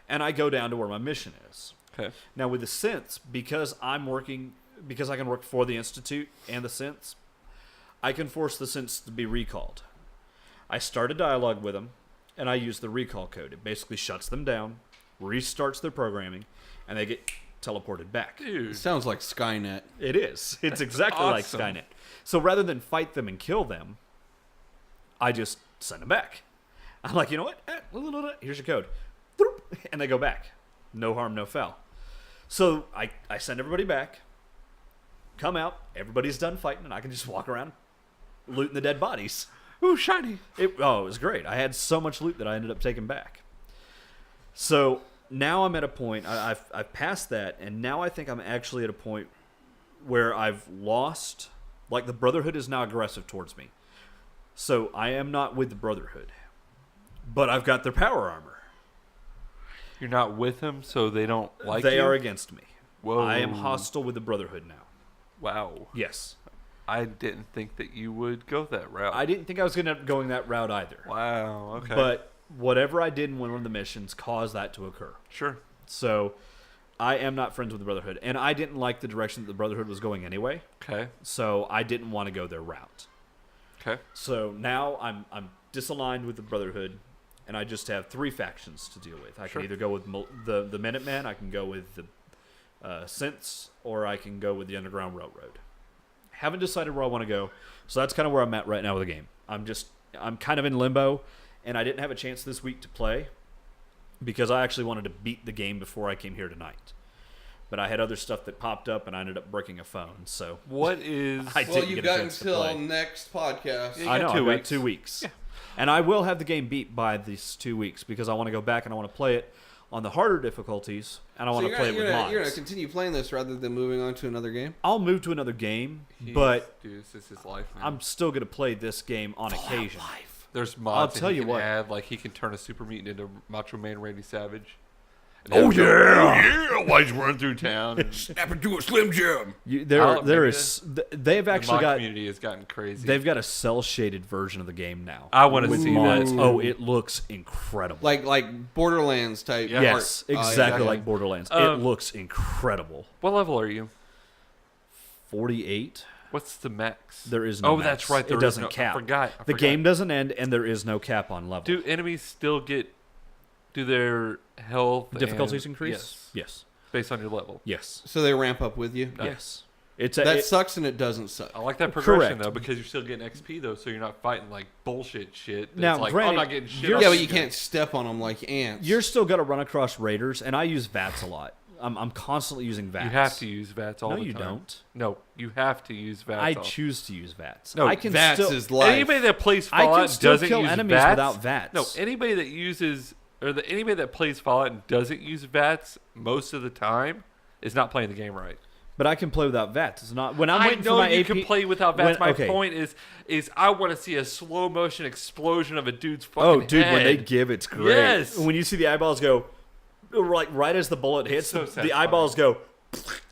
and I go down to where my mission is. Okay. Now with the synths, because I can work for the Institute and the synths, I can force the synths to be recalled. I start a dialogue with them, and I use the recall code. It basically shuts them down, restarts their programming, and they get teleported back. Dude. It sounds like Skynet. It is. It's exactly awesome. like Skynet. So rather than fight them and kill them, I just send them back. I'm like, you know what? Here's your code. And they go back. No harm, no foul. So I send everybody back, come out, everybody's done fighting, and I can just walk around looting the dead bodies. Ooh, shiny. It was great. I had so much loot that I ended up taking back. So now I'm at a point, I've passed that, and now I think I'm actually at a point where I've lost, like the Brotherhood is now aggressive towards me. So I am not with the Brotherhood, but I've got their power armor. You're not with them, so they don't like you? They are against me. Whoa. I am hostile with the Brotherhood now. Wow. Yes. I didn't think that you would go that route. I didn't think I was going to end up going that route either. Wow, okay. But whatever I did in one of the missions caused that to occur. Sure. So I am not friends with the Brotherhood. And I didn't like the direction that the Brotherhood was going anyway. Okay. So I didn't want to go their route. Okay. So now I'm disaligned with the Brotherhood, and I just have 3 factions to deal with. I Sure. can either go with the Minutemen, I can go with the Synths, or I can go with the Underground Railroad. Haven't decided where I want to go, so that's kind of where I'm at right now with the game. I'm kind of in limbo, and I didn't have a chance this week to play because I actually wanted to beat the game before I came here tonight. But I had other stuff that popped up, and I ended up breaking a phone. So What is... I Well, didn't you've get a got chance to until play. next podcast. Yeah. I got know, 2 I've got weeks. 2 weeks. Yeah. And I will have the game beat by these 2 weeks because I want to go back and I want to play it on the harder difficulties, and I want to play it with you're mods. going to continue playing this rather than moving on to another game? I'll move to another game, but Dude, this is his life, man. I'm still going to play this game on occasion. There's mods I'll tell that he you can what. add, like he can turn a super mutant into Macho Man Randy Savage. And Oh, have him yeah. while he's running through town. And Snap into a Slim Jim. There maybe is. They've the actually mod got. community has gotten crazy. They've got a cell shaded version of the game now. I want to with see mods. that. Oh, it looks incredible. Like Borderlands type. Yeah. Yes, art. exactly yeah. like Borderlands. It looks incredible. What level are you? 48. What's the max? There is no. Oh, max. that's right. There It is doesn't no, cap. I forgot. The game doesn't end, and there is no cap on level. Do enemies still get? Do their health Difficulties and- increase? Yes, Yes. based on your level. Yes. So they ramp up with you? Yes. It's That sucks and it doesn't suck. I like that progression Correct. though because you're still getting XP though, so you're not fighting like bullshit shit. That's Now, like, granted, I'm not getting shit. you're- on Yeah, this but you game. can't step on them like ants. You're still going to run across raiders, and I use VATS a lot. I'm constantly using VATS. You have to use VATS all No, the you time. don't. No, you have to use VATS. I all- choose to use VATS. No, I can VATS still, is life. Anybody that plays I can Fallout still doesn't kill use enemies VATS. without VATS. No, anybody that uses anybody that plays Fallout and doesn't use VATS most of the time is not playing the game right. But I can play without VATS. It's not when I'm I waiting know for my you AP. can play without VATS. when- My okay. point is I want to see a slow motion explosion of a dude's fucking Oh, dude, head. when they give, it's great. Yes. When you see the eyeballs go, like right as the bullet hits, so the satisfying. eyeballs go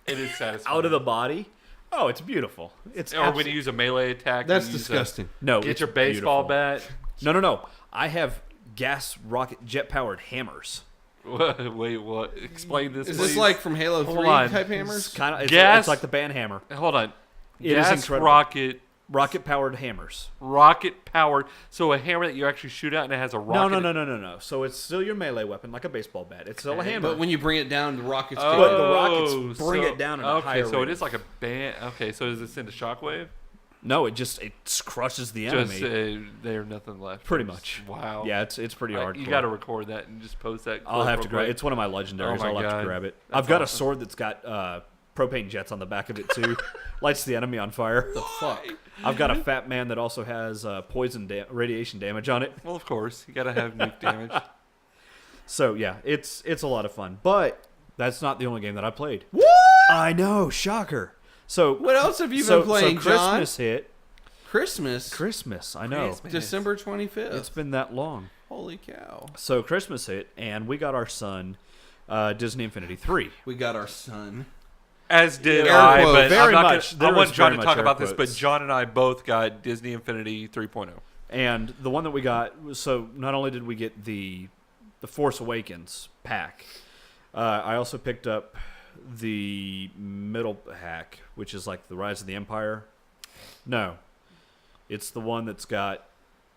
It is satisfying. out of the body. Oh, it's beautiful. It's or when you use a melee attack. That's you use disgusting. no, Get it's your baseball beautiful. bat. No. I have gas rocket jet powered hammers. Wait, what? Explain this. Is please. this like from Halo Hold 3 on. type hammers? Kind of. Gas- It's like the band hammer. Hold on. It is Gas incredible. rocket Powered hammers. powered. So a hammer that you actually shoot out and it has a rocket. No. So it's still your melee weapon, like a baseball bat. It's still a Okay. hammer. But when you bring it down, the rockets Oh, take But it. the rockets bring it down at a okay, higher so rate. it is like a band. Okay, so does it send a shockwave? No, it crushes the enemy. Just there's nothing left. Pretty much. Wow. Yeah, it's pretty hardcore. You got to record that and just post that. I'll clip have real to grab. quick. It's one of my legendaries. Oh my I'll have God. to grab it. That's I've got a awesome. sword that's got propane jets on the back of it too. Lights the enemy on fire. The fuck? I've got a fat man that also has poison radiation damage on it. Well, of course, you got to have nuke damage. So yeah, it's a lot of fun. But that's not the only game that I played. What? I know, shocker. So What else have you been playing, so Christmas hit. Christmas. I know. Christmas. December 25th. It's been that long. Holy cow. So Christmas hit, and we got our son Disney Infinity 3. We got our son. As did Air I, quotes. but Very I'm not much. gonna, I There want was John very to much talk air about this, but quotes. John and I both got Disney Infinity 3.0. And the one that we got, so not only did we get the Force Awakens pack, I also picked up the middle pack, which is like the Rise of the Empire. No, it's the one that's got,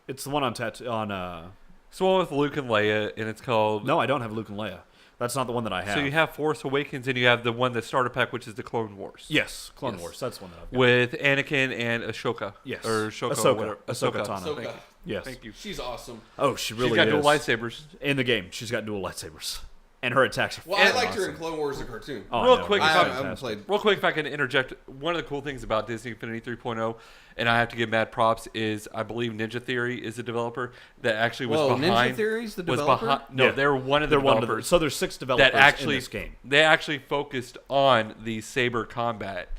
it's the one on It's the one with Luke and Leia, and it's called... No, I don't have Luke and Leia. That's not the one that I have. So you have Force Awakens, and you have the one, the starter pack, which is the Clone Wars. Yes, Clone Yes. Wars. That's the one that I've got. With Anakin and Ashoka. Yes. Or Ahsoka. Ahsoka. Whatever. Ahsoka Tano. Thank Ahsoka. you. Yes. Thank you. She's awesome. Oh, she really She's got is. dual lightsabers. In the game, she's got dual lightsabers. And her attacks are Well, I fucking liked her awesome. in Clone Wars, the cartoon. Oh, Real no, quick, that's if I- I haven't fantastic. played. Real quick, if I can interject, one of the cool things about Disney Infinity 3.0, and I have to give mad props, is I believe Ninja Theory is the developer that actually was Whoa, behind. Ninja Theory's the was developer? behind. No, Yeah. they're one of the They're one of the, developers so there's 6 developers that actually in this game. They actually focused on the saber combat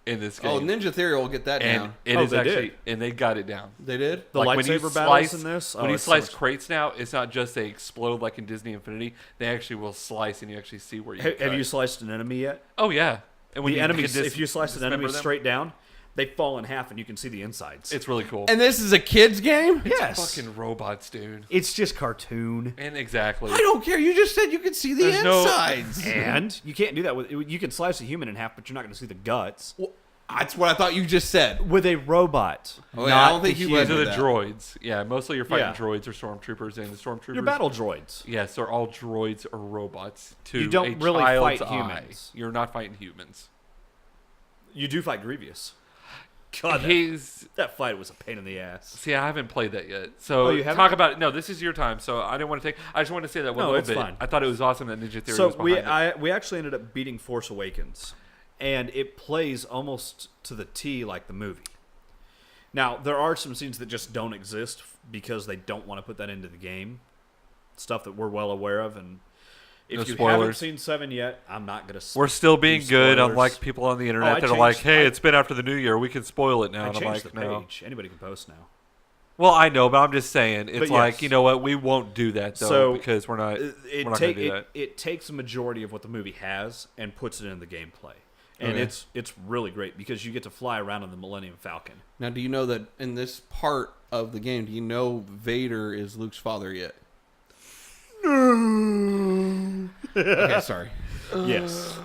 in this game. Oh, Ninja Theory will get that and down. it Oh, is they actually, did. and they got it down. They did? The Like, when you lightsaber battles slice- in this? When Oh, you it's so slice much- crates now, it's not just they explode like in Disney Infinity. They actually will slice, and you actually see where you. Have cut. you sliced an enemy yet? Oh yeah. And The enemies, can if you slice an enemy dismember them, straight down, they fall in half and you can see the insides. it's really cool. And this is a kid's game? yes. Fucking robots, dude. It's just cartoon. And exactly. I don't care. You just said you could see the There's no- insides. And you can't do that with. You can slice a human in half, but you're not going to see the guts. Well, that's what I thought you just said. With a robot. Oh, yeah, I don't think the you These went are with the that. droids. Yeah, mostly you're fighting Yeah. droids or stormtroopers, and the stormtroopers. Your battle droids. Yes, they're all droids or robots. To You don't a really child's fight eye. humans. You're not fighting humans. You do fight Grievous. God, He's that fight was a pain in the ass. see, I haven't played that yet. So Oh, you haven't? talk about it. No, this is your time. So I didn't want to take. I just wanted to say that one No, little it's bit. fine. I thought it was awesome that Ninja Theory So was behind it. we actually ended up beating Force Awakens, and it plays almost to the T like the movie. Now there are some scenes that just don't exist because they don't want to put that into the game, stuff that we're well aware of. And if No you haven't spoilers. seen 7 yet, I'm not gonna. We're still being do good, spoilers. unlike people on the internet I that are like, changed- "Hey, I- it's been after the new year. We can spoil it now." I And I'm changed like, the "No." page. Anybody can post now. Well, I know, but I'm just saying, it's But like yes. you know what? We won't do that though So, because we're not. It, we're not going to do that. it takes a majority of what the movie has and puts it in the gameplay, and Okay. it's really great because you get to fly around on the Millennium Falcon. Now, do you know that in this part of the game, do you know Vader is Luke's father yet? Okay, sorry. Yes,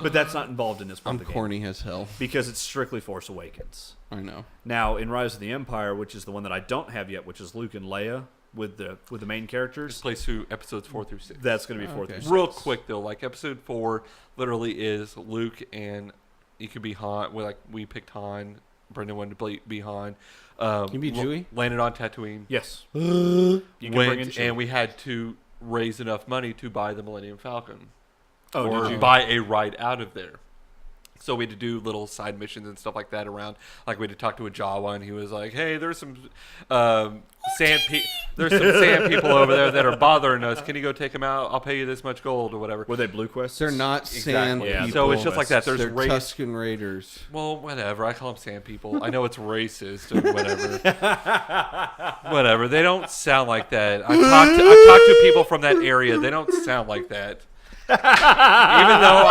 but that's not involved in this part I'm of the game corny as hell. because it's strictly Force Awakens. I know. Now, in Rise of the Empire, which is the one that I don't have yet, which is Luke and Leia with the main characters, Plays through episodes 4 through 6. that's going to be 4 Okay. through 6. Real quick though, like episode 4 literally is Luke and you could be Han. We picked Han. Brendan wanted to be Han. You be Chewie? Landed on Tatooine. Yes, you can bring in Went Chewie. and we had to raise enough money to buy the Millennium Falcon. Oh, or did you? buy a ride out of there. So we had to do little side missions and stuff like that around. Like we had to talk to a Jawa, and he was like, "Hey, there's some sand people over there that are bothering us. Can you go take them out? I'll pay you this much gold or whatever." Were they Blue Quests? They're not sand Exactly. Yeah, people. So it's just like that. There's They're race. Tusken Raiders. Well, whatever. I call them sand people. I know it's racist and whatever. Whatever. They don't sound like that. I talked to people from that area. They don't sound like that. Even though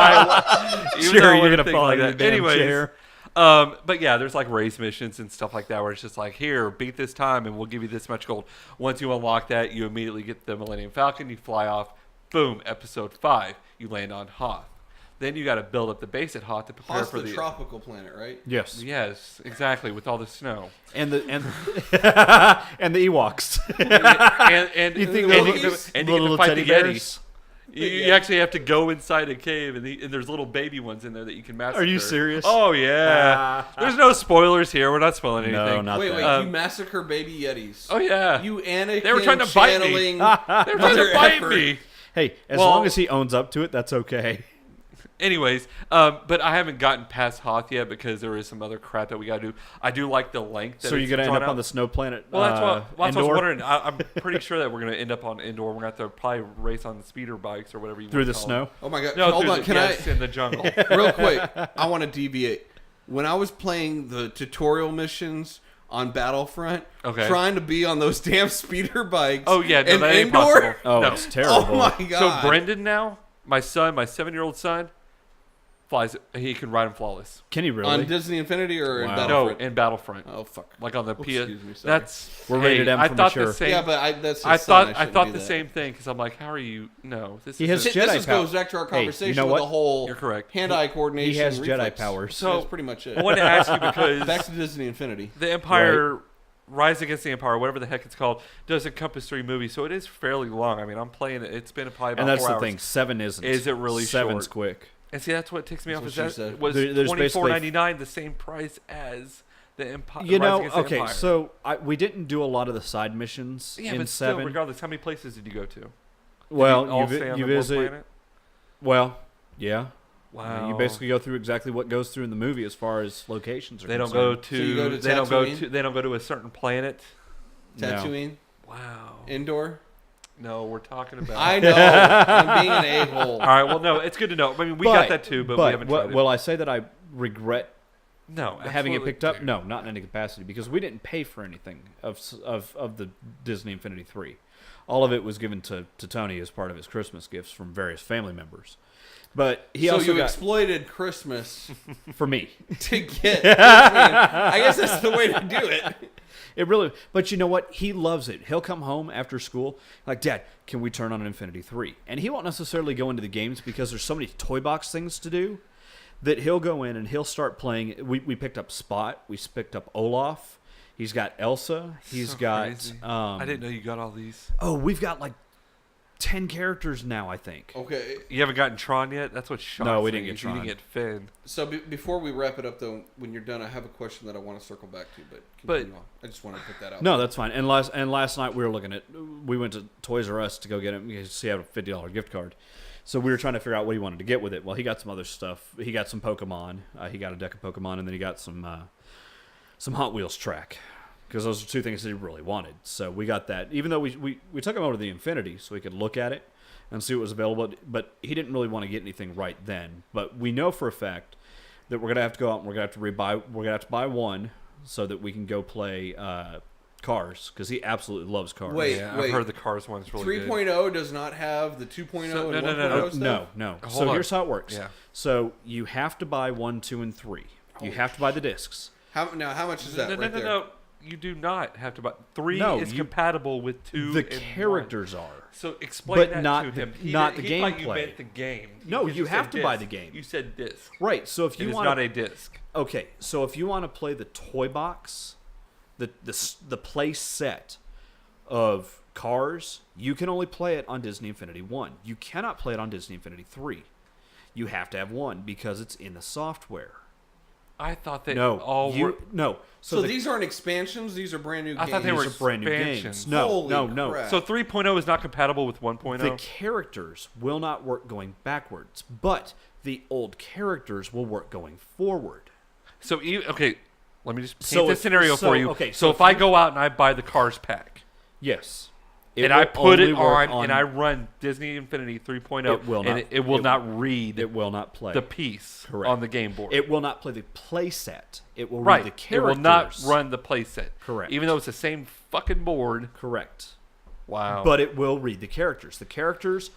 Sure, I you're wanna gonna think fall like in that. the damn Anyways, chair. but yeah, there's like race missions and stuff like that where it's just like, here, beat this time and we'll give you this much gold. Once you unlock that, you immediately get the Millennium Falcon. You fly off. Boom. Episode 5. You land on Hoth. Then you got to build up the base at Hoth to prepare Hoth's for the tropical planet, right? Yes, Yes, exactly. With all the snow. and the and the Ewoks. and You think and little- you get to- and you get little to fight teddy the Yeti. bears? You actually have to go inside a cave, and there's little baby ones in there that you can massacre. Are you serious? Oh yeah. There's no spoilers here. We're not spoiling anything. No, not Wait, that. you massacre baby Yetis. Oh yeah. You Anakin They were trying to bite me. channeling They were trying Mother to bite effort. me. Hey, as Well- long as he owns up to it, that's okay. Anyways, but I haven't gotten past Hoth yet because there is some other crap that we got to do. I do like the length. That So you're it's going to end drawn up on out. the snow planet? Well, that's what I was Endor? wondering. I'm pretty sure that we're going to end up on Endor. We're going to have to probably race on the speeder bikes or whatever you Through want the to call snow? them. Oh my god! No, Hold through on, the, can yes, I in the jungle. real quick? I want to deviate. When I was playing the tutorial missions on Battlefront, Okay. trying to be on those damn speeder bikes. Oh yeah, no, and that ain't indoor. possible. Oh, no. it's terrible. Oh my god! So Brendan now, my son, my 7-year-old son, flies. He can ride him flawless. Can he really? on Disney Infinity or in Wow. No, Battlefront? in Battlefront. Oh fuck! Like on the PS. excuse me, sorry. That's We're rated M I for thought mature. the same. Yeah, but that's. His I son. thought I shouldn't thought do the that. same thing because I'm like, how are you? No, this He is has a- Jedi This power. goes back to our Hey, you conversation know with what? the whole You're correct. hand-eye coordination. He has Jedi reflex. powers. So- That's pretty much it. I wanted to ask you because Back to Disney Infinity. the Empire, Rise Against the Empire, whatever the heck it's called, does encompass 3 movies, so it is fairly long. I mean, I'm playing it. It's been probably about And that's 4 the hours. thing. 7 isn't. Is it really 7's short? quick. And see, that's what ticks me off. That's Is what she that said. was There's basically- $24.99 the same price as the Empire? You Rise know, Against the okay, Empire. so we didn't do a lot of the side missions yeah, in but 7. still, regardless, how many places did you go to? Did Well, all you, stay on you the one visit. planet? Well, yeah. Wow. You basically go through exactly what goes through in the movie as far as locations are They don't go concerned. to. So you go to they don't go Tatooine? to. They don't go to a certain planet. No. Tatooine, Wow. indoor. No, we're talking about. I know. I'm being an a-hole. All right. Well, no, it's good to know. I mean, we got that too, but we haven't tried it. Will I say that I regret No, having it absolutely, picked up? dude. No, not in any capacity, because we didn't pay for anything of the Disney Infinity 3. All of it was given to Tony as part of his Christmas gifts from various family members. But he So also you got exploited Christmas for me. to get Disney. I guess that's the way to do it. It really, but you know what? He loves it. He'll come home after school, like, Dad, can we turn on an Infinity 3? And he won't necessarily go into the games because there's so many toy box things to do that he'll go in and he'll start playing. We picked up Spot. We picked up Olaf. He's got Elsa. He's So got. crazy. I didn't know you got all these. Oh, we've got like 10 characters now, I think. Okay. You haven't gotten Tron yet? That's what shocked No, we me, didn't get is you didn't Tron. get Finn. So before we wrap it up, though, when you're done, I have a question that I want to circle back to, but continue on. I just want to put that out. No, that's fine. And last night we went to Toys R Us to go get him because he had a $50 gift card. So we were trying to figure out what he wanted to get with it. Well, he got some other stuff. He got some Pokemon. He got a deck of Pokemon, and then he got some Hot Wheels track, because those are 2 things that he really wanted. So we got that. Even though we took him over to the Infinity so he could look at it and see what was available, but he didn't really want to get anything right then. But we know for a fact that we're gonna have to go out and we're gonna have to buy one so that we can go play Cars, because he absolutely loves Cars. Wait. Yeah, I've heard the Cars one's really good. 3.0 does not have the 2.0 So- and no, 1.0 no, stuff? No. Hold So on. here's how it works. Yeah. So you have to buy 1, 2, and 3. You have to buy the discs. How much is that No, right there? no. You do not have to buy. 3 No, is you- compatible with 2 The and 1. characters are. So explain But that not to the- him. not the he thought you gameplay. meant the game. No, Because you said have to buy disc. the game. You said disc. Right. So if It you is want not a disc. Okay, so if you want to play the toy box, the play set of Cars, you can only play it on Disney Infinity 1. You cannot play it on Disney Infinity 3. You have to have 1 because it's in the software. I thought they No, all were. no. So the- these aren't expansions; these are brand new I games. thought they were these are brand new expansions. games. No, Holy no. crap. So 3.0 is not compatible with 1.0. The characters will not work going backwards, but the old characters will work going forward. So okay, let me just paint So this if- scenario so- for you. okay, so so if if I you- go out and I buy the Cars pack, Yes. and I put it only work on and I run Disney Infinity 3.0, It will and not- it will it- not read It will not play. the piece Correct. on the game board. It will not play the play set. It will right. read the It characters. will not run the playset. Correct. Even though it's the same fucking board. Correct. Wow. But it will read the characters. The characters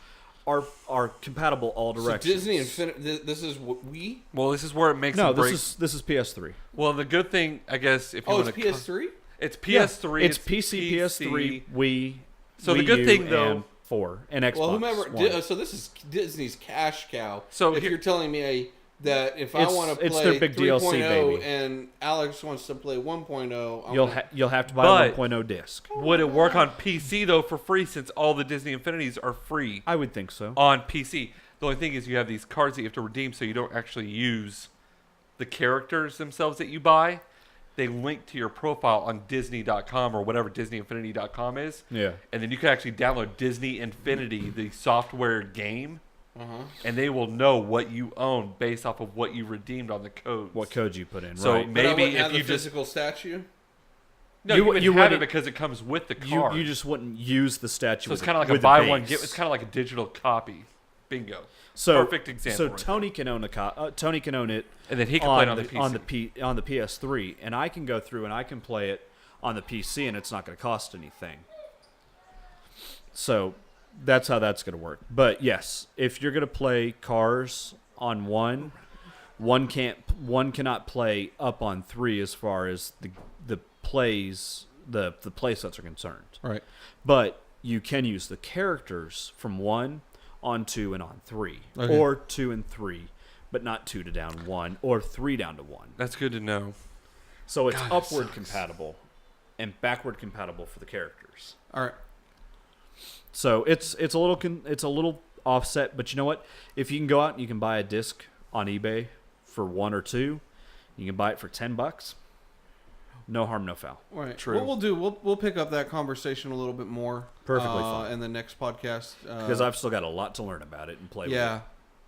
are compatible all So directions. Disney Infinity. This is what we. well, this is where it makes No, and this breaks. is PS3 Well, the good thing, I guess, if you Oh, want it's to, PS3. it's PS3. It's PC, PS3, Wii. So the Wii good U, thing, though- and 4 and Xbox. Well, whomever. One. So this is Disney's cash cow. So if here- you're telling me that if I It's- want to it's play their big DLC, 3.0 baby. and Alex wants to play 1.0, I'm You'll gonna- you'll have to buy But- a 1.0 disc. Would it work on PC though for free since all the Disney Infinities are free I would think so. on PC? The only thing is you have these cards that you have to redeem, so you don't actually use the characters themselves that you buy. They link to your profile on Disney.com or whatever DisneyInfinity.com is. Yeah. And then you can actually download Disney Infinity, the software game, and they will know what you own based off of what you redeemed on the codes. What code you put in? So right. But I maybe wouldn't if have you the just physical statue. no, You- you would you have it wouldn't- because it comes with the you card. just wouldn't use the statue. so it's with kind of like with a the buy one base. get. It's kind of like a digital copy. Bingo. So Perfect example. So right Tony can own Tony can own it, And then he can play it on the PC. on the PS3, and I can go through and I can play it on the PC, and it's not going to cost anything. So that's how that's going to work. But yes, if you're going to play Cars on one cannot play up on 3 as far as the plays the play sets are concerned. Right. But you can use the characters from 1 on 2 and on 3, Okay. or 2 and 3, but not 2 to down 1 or 3 down to 1. That's good to know. So it's God, that upward sucks. compatible and backward compatible for the characters. All right. So it's a little offset, but you know what? If you can go out and you can buy a disc on eBay for 1 or 2, you can buy it for $10. No harm, no foul. Right. True. What we'll do, we'll pick up that conversation a little bit more. Perfectly fine. In the next podcast. Because I've still got a lot to learn about it and play with it. Yeah.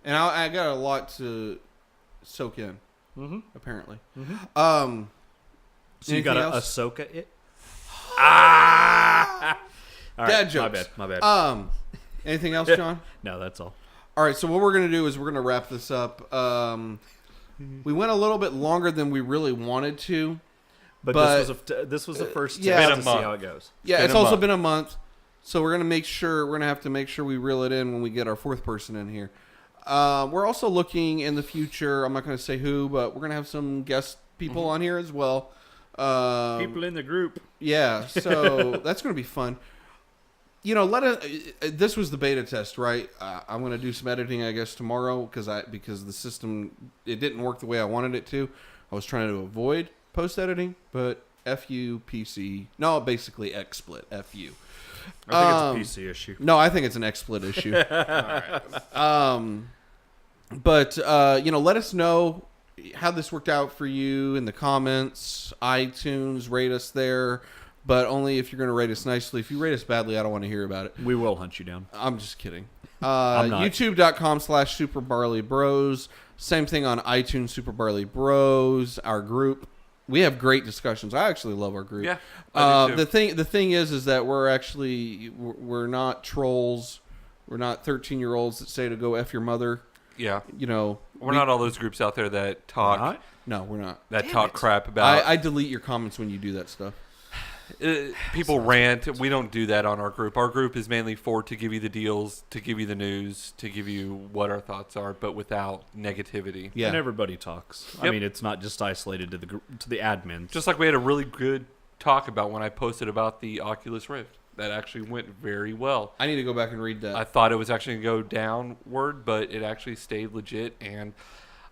And I got a lot to soak in, apparently. So you got Anything a else? Ahsoka it? Ah! All right, Dad jokes. My bad. Anything else, John? No, that's all. All right, so what we're going to do is we're going to wrap this up. We went a little bit longer than we really wanted to. But this was the first yeah. test Been to a see month. how it goes. Yeah, been it's a also month. been a month. So we're going to have to make sure we reel it in when we get our 4th person in here. We're also looking in the future, I'm not going to say who, but we're going to have some guest people on here as well. People in the group. Yeah, so that's going to be fun. You know, this was the beta test, right? I'm going to do some editing, I guess, tomorrow because the system, it didn't work the way I wanted it to. I was trying to avoid post-editing, but F you, PC. No, basically XSplit, F you. I think it's a PC issue. No, I think it's an XSplit issue. But, let us know how this worked out for you in the comments, iTunes, rate us there. But only if you're going to rate us nicely. If you rate us badly, I don't want to hear about it. We will hunt you down. I'm just kidding. I'm not. YouTube.com/Super Barley Bros. Same thing on iTunes, Super Barley Bros. Our group. We have great discussions. I actually love our group. Yeah, I do too. The thing is that we're not trolls. We're not 13-year-olds that say to go F your mother. Yeah. We're not all those groups out there that talk Not? No, we're not. crap about I delete your comments when you do that stuff. people rant. We don't do that on our group. Our group is mainly to give you the deals, to give you the news, to give you what our thoughts are, but without negativity. Yeah. And everybody talks. I Yep. mean, it's not just isolated to the admins. Just like we had a really good talk about when I posted about the Oculus Rift. That actually went very well. I need to go back and read that. I thought it was actually going to go downward, but it actually stayed legit. And,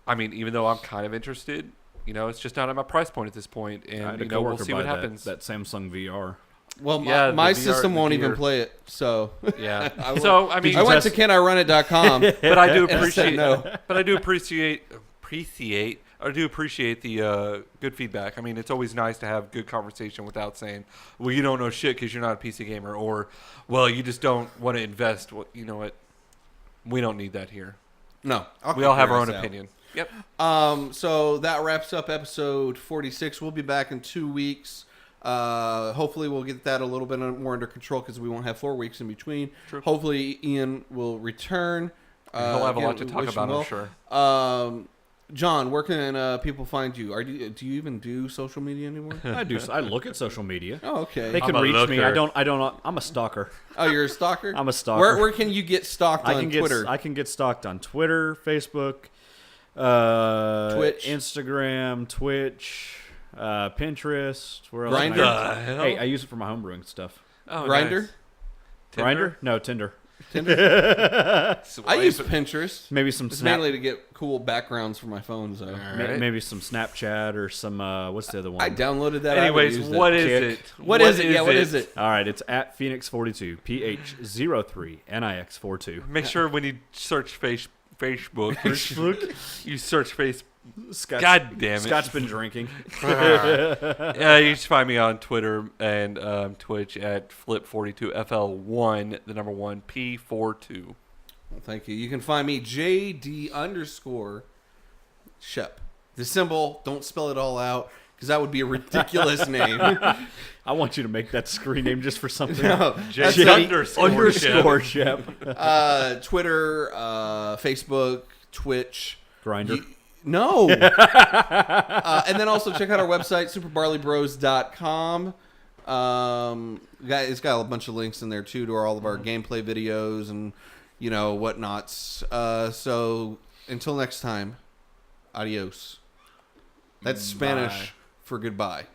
I mean, even though I'm kind of interested, it's just not at my price point at this point. I had And, a we'll coworker see buy what happens. That Samsung VR. Well, Yeah, my the VR system won't even gear. play it, so Yeah. I So, I mean, I went to canirunit.com. but I do and said appreciate no. But I do appreciate the good feedback. I mean, it's always nice to have good conversation without saying, well, you don't know shit because you're not a PC gamer, or, well, you just don't want to invest. Well, you know what? We don't need that here. No, We all have our own figure us out. opinion. Yep. So that wraps up episode 46. We'll be back in 2 weeks. Hopefully we'll get that a little bit more under control because we won't have 4 weeks in between. True. Hopefully Ian will return. He'll have a lot to again, talk wish about, him I'm well. sure. John, where can people find you? Do you even do social media anymore? I do. I look at social media. Oh, okay. They can I'm a reach me. looker. I don't. I'm a stalker. Oh, you're a stalker? I'm a stalker. Where can you get stalked on Twitter? I can get stalked on Twitter, Facebook, Twitch. Instagram, Twitch, Pinterest. Where else? Grindr? Can The hell? Hey, I use it for my homebrewing stuff. Oh, Grindr? nice. Grinder? No, Tinder. I Swipe. use Pinterest. Maybe some It's Snap. mainly to get cool backgrounds for my phone. So Alright. Maybe some Snapchat or some. What's the other one? I downloaded that. Anyways, I haven't used what it. is Kick. it? What is it? Yeah, what is it? All right, it's at Phoenix42, PH03NIX42. Make sure when you search Facebook, you search Facebook. Scott, God damn it. Scott's been drinking. Yeah, you can find me on Twitter and Twitch at Flip42FL1, the number 1, P42. Well, thank you. You can find me JD_Shep. The symbol, don't spell it all out because that would be a ridiculous name. I want you to make that screen name just for something. No, Just that's underscore Shep. Twitter, Facebook, Twitch. Grinder. No. And then also check out our website, superbarleybros.com. It's got a bunch of links in there too to all of our gameplay videos and whatnots. So until next time, adios. That's Spanish for goodbye.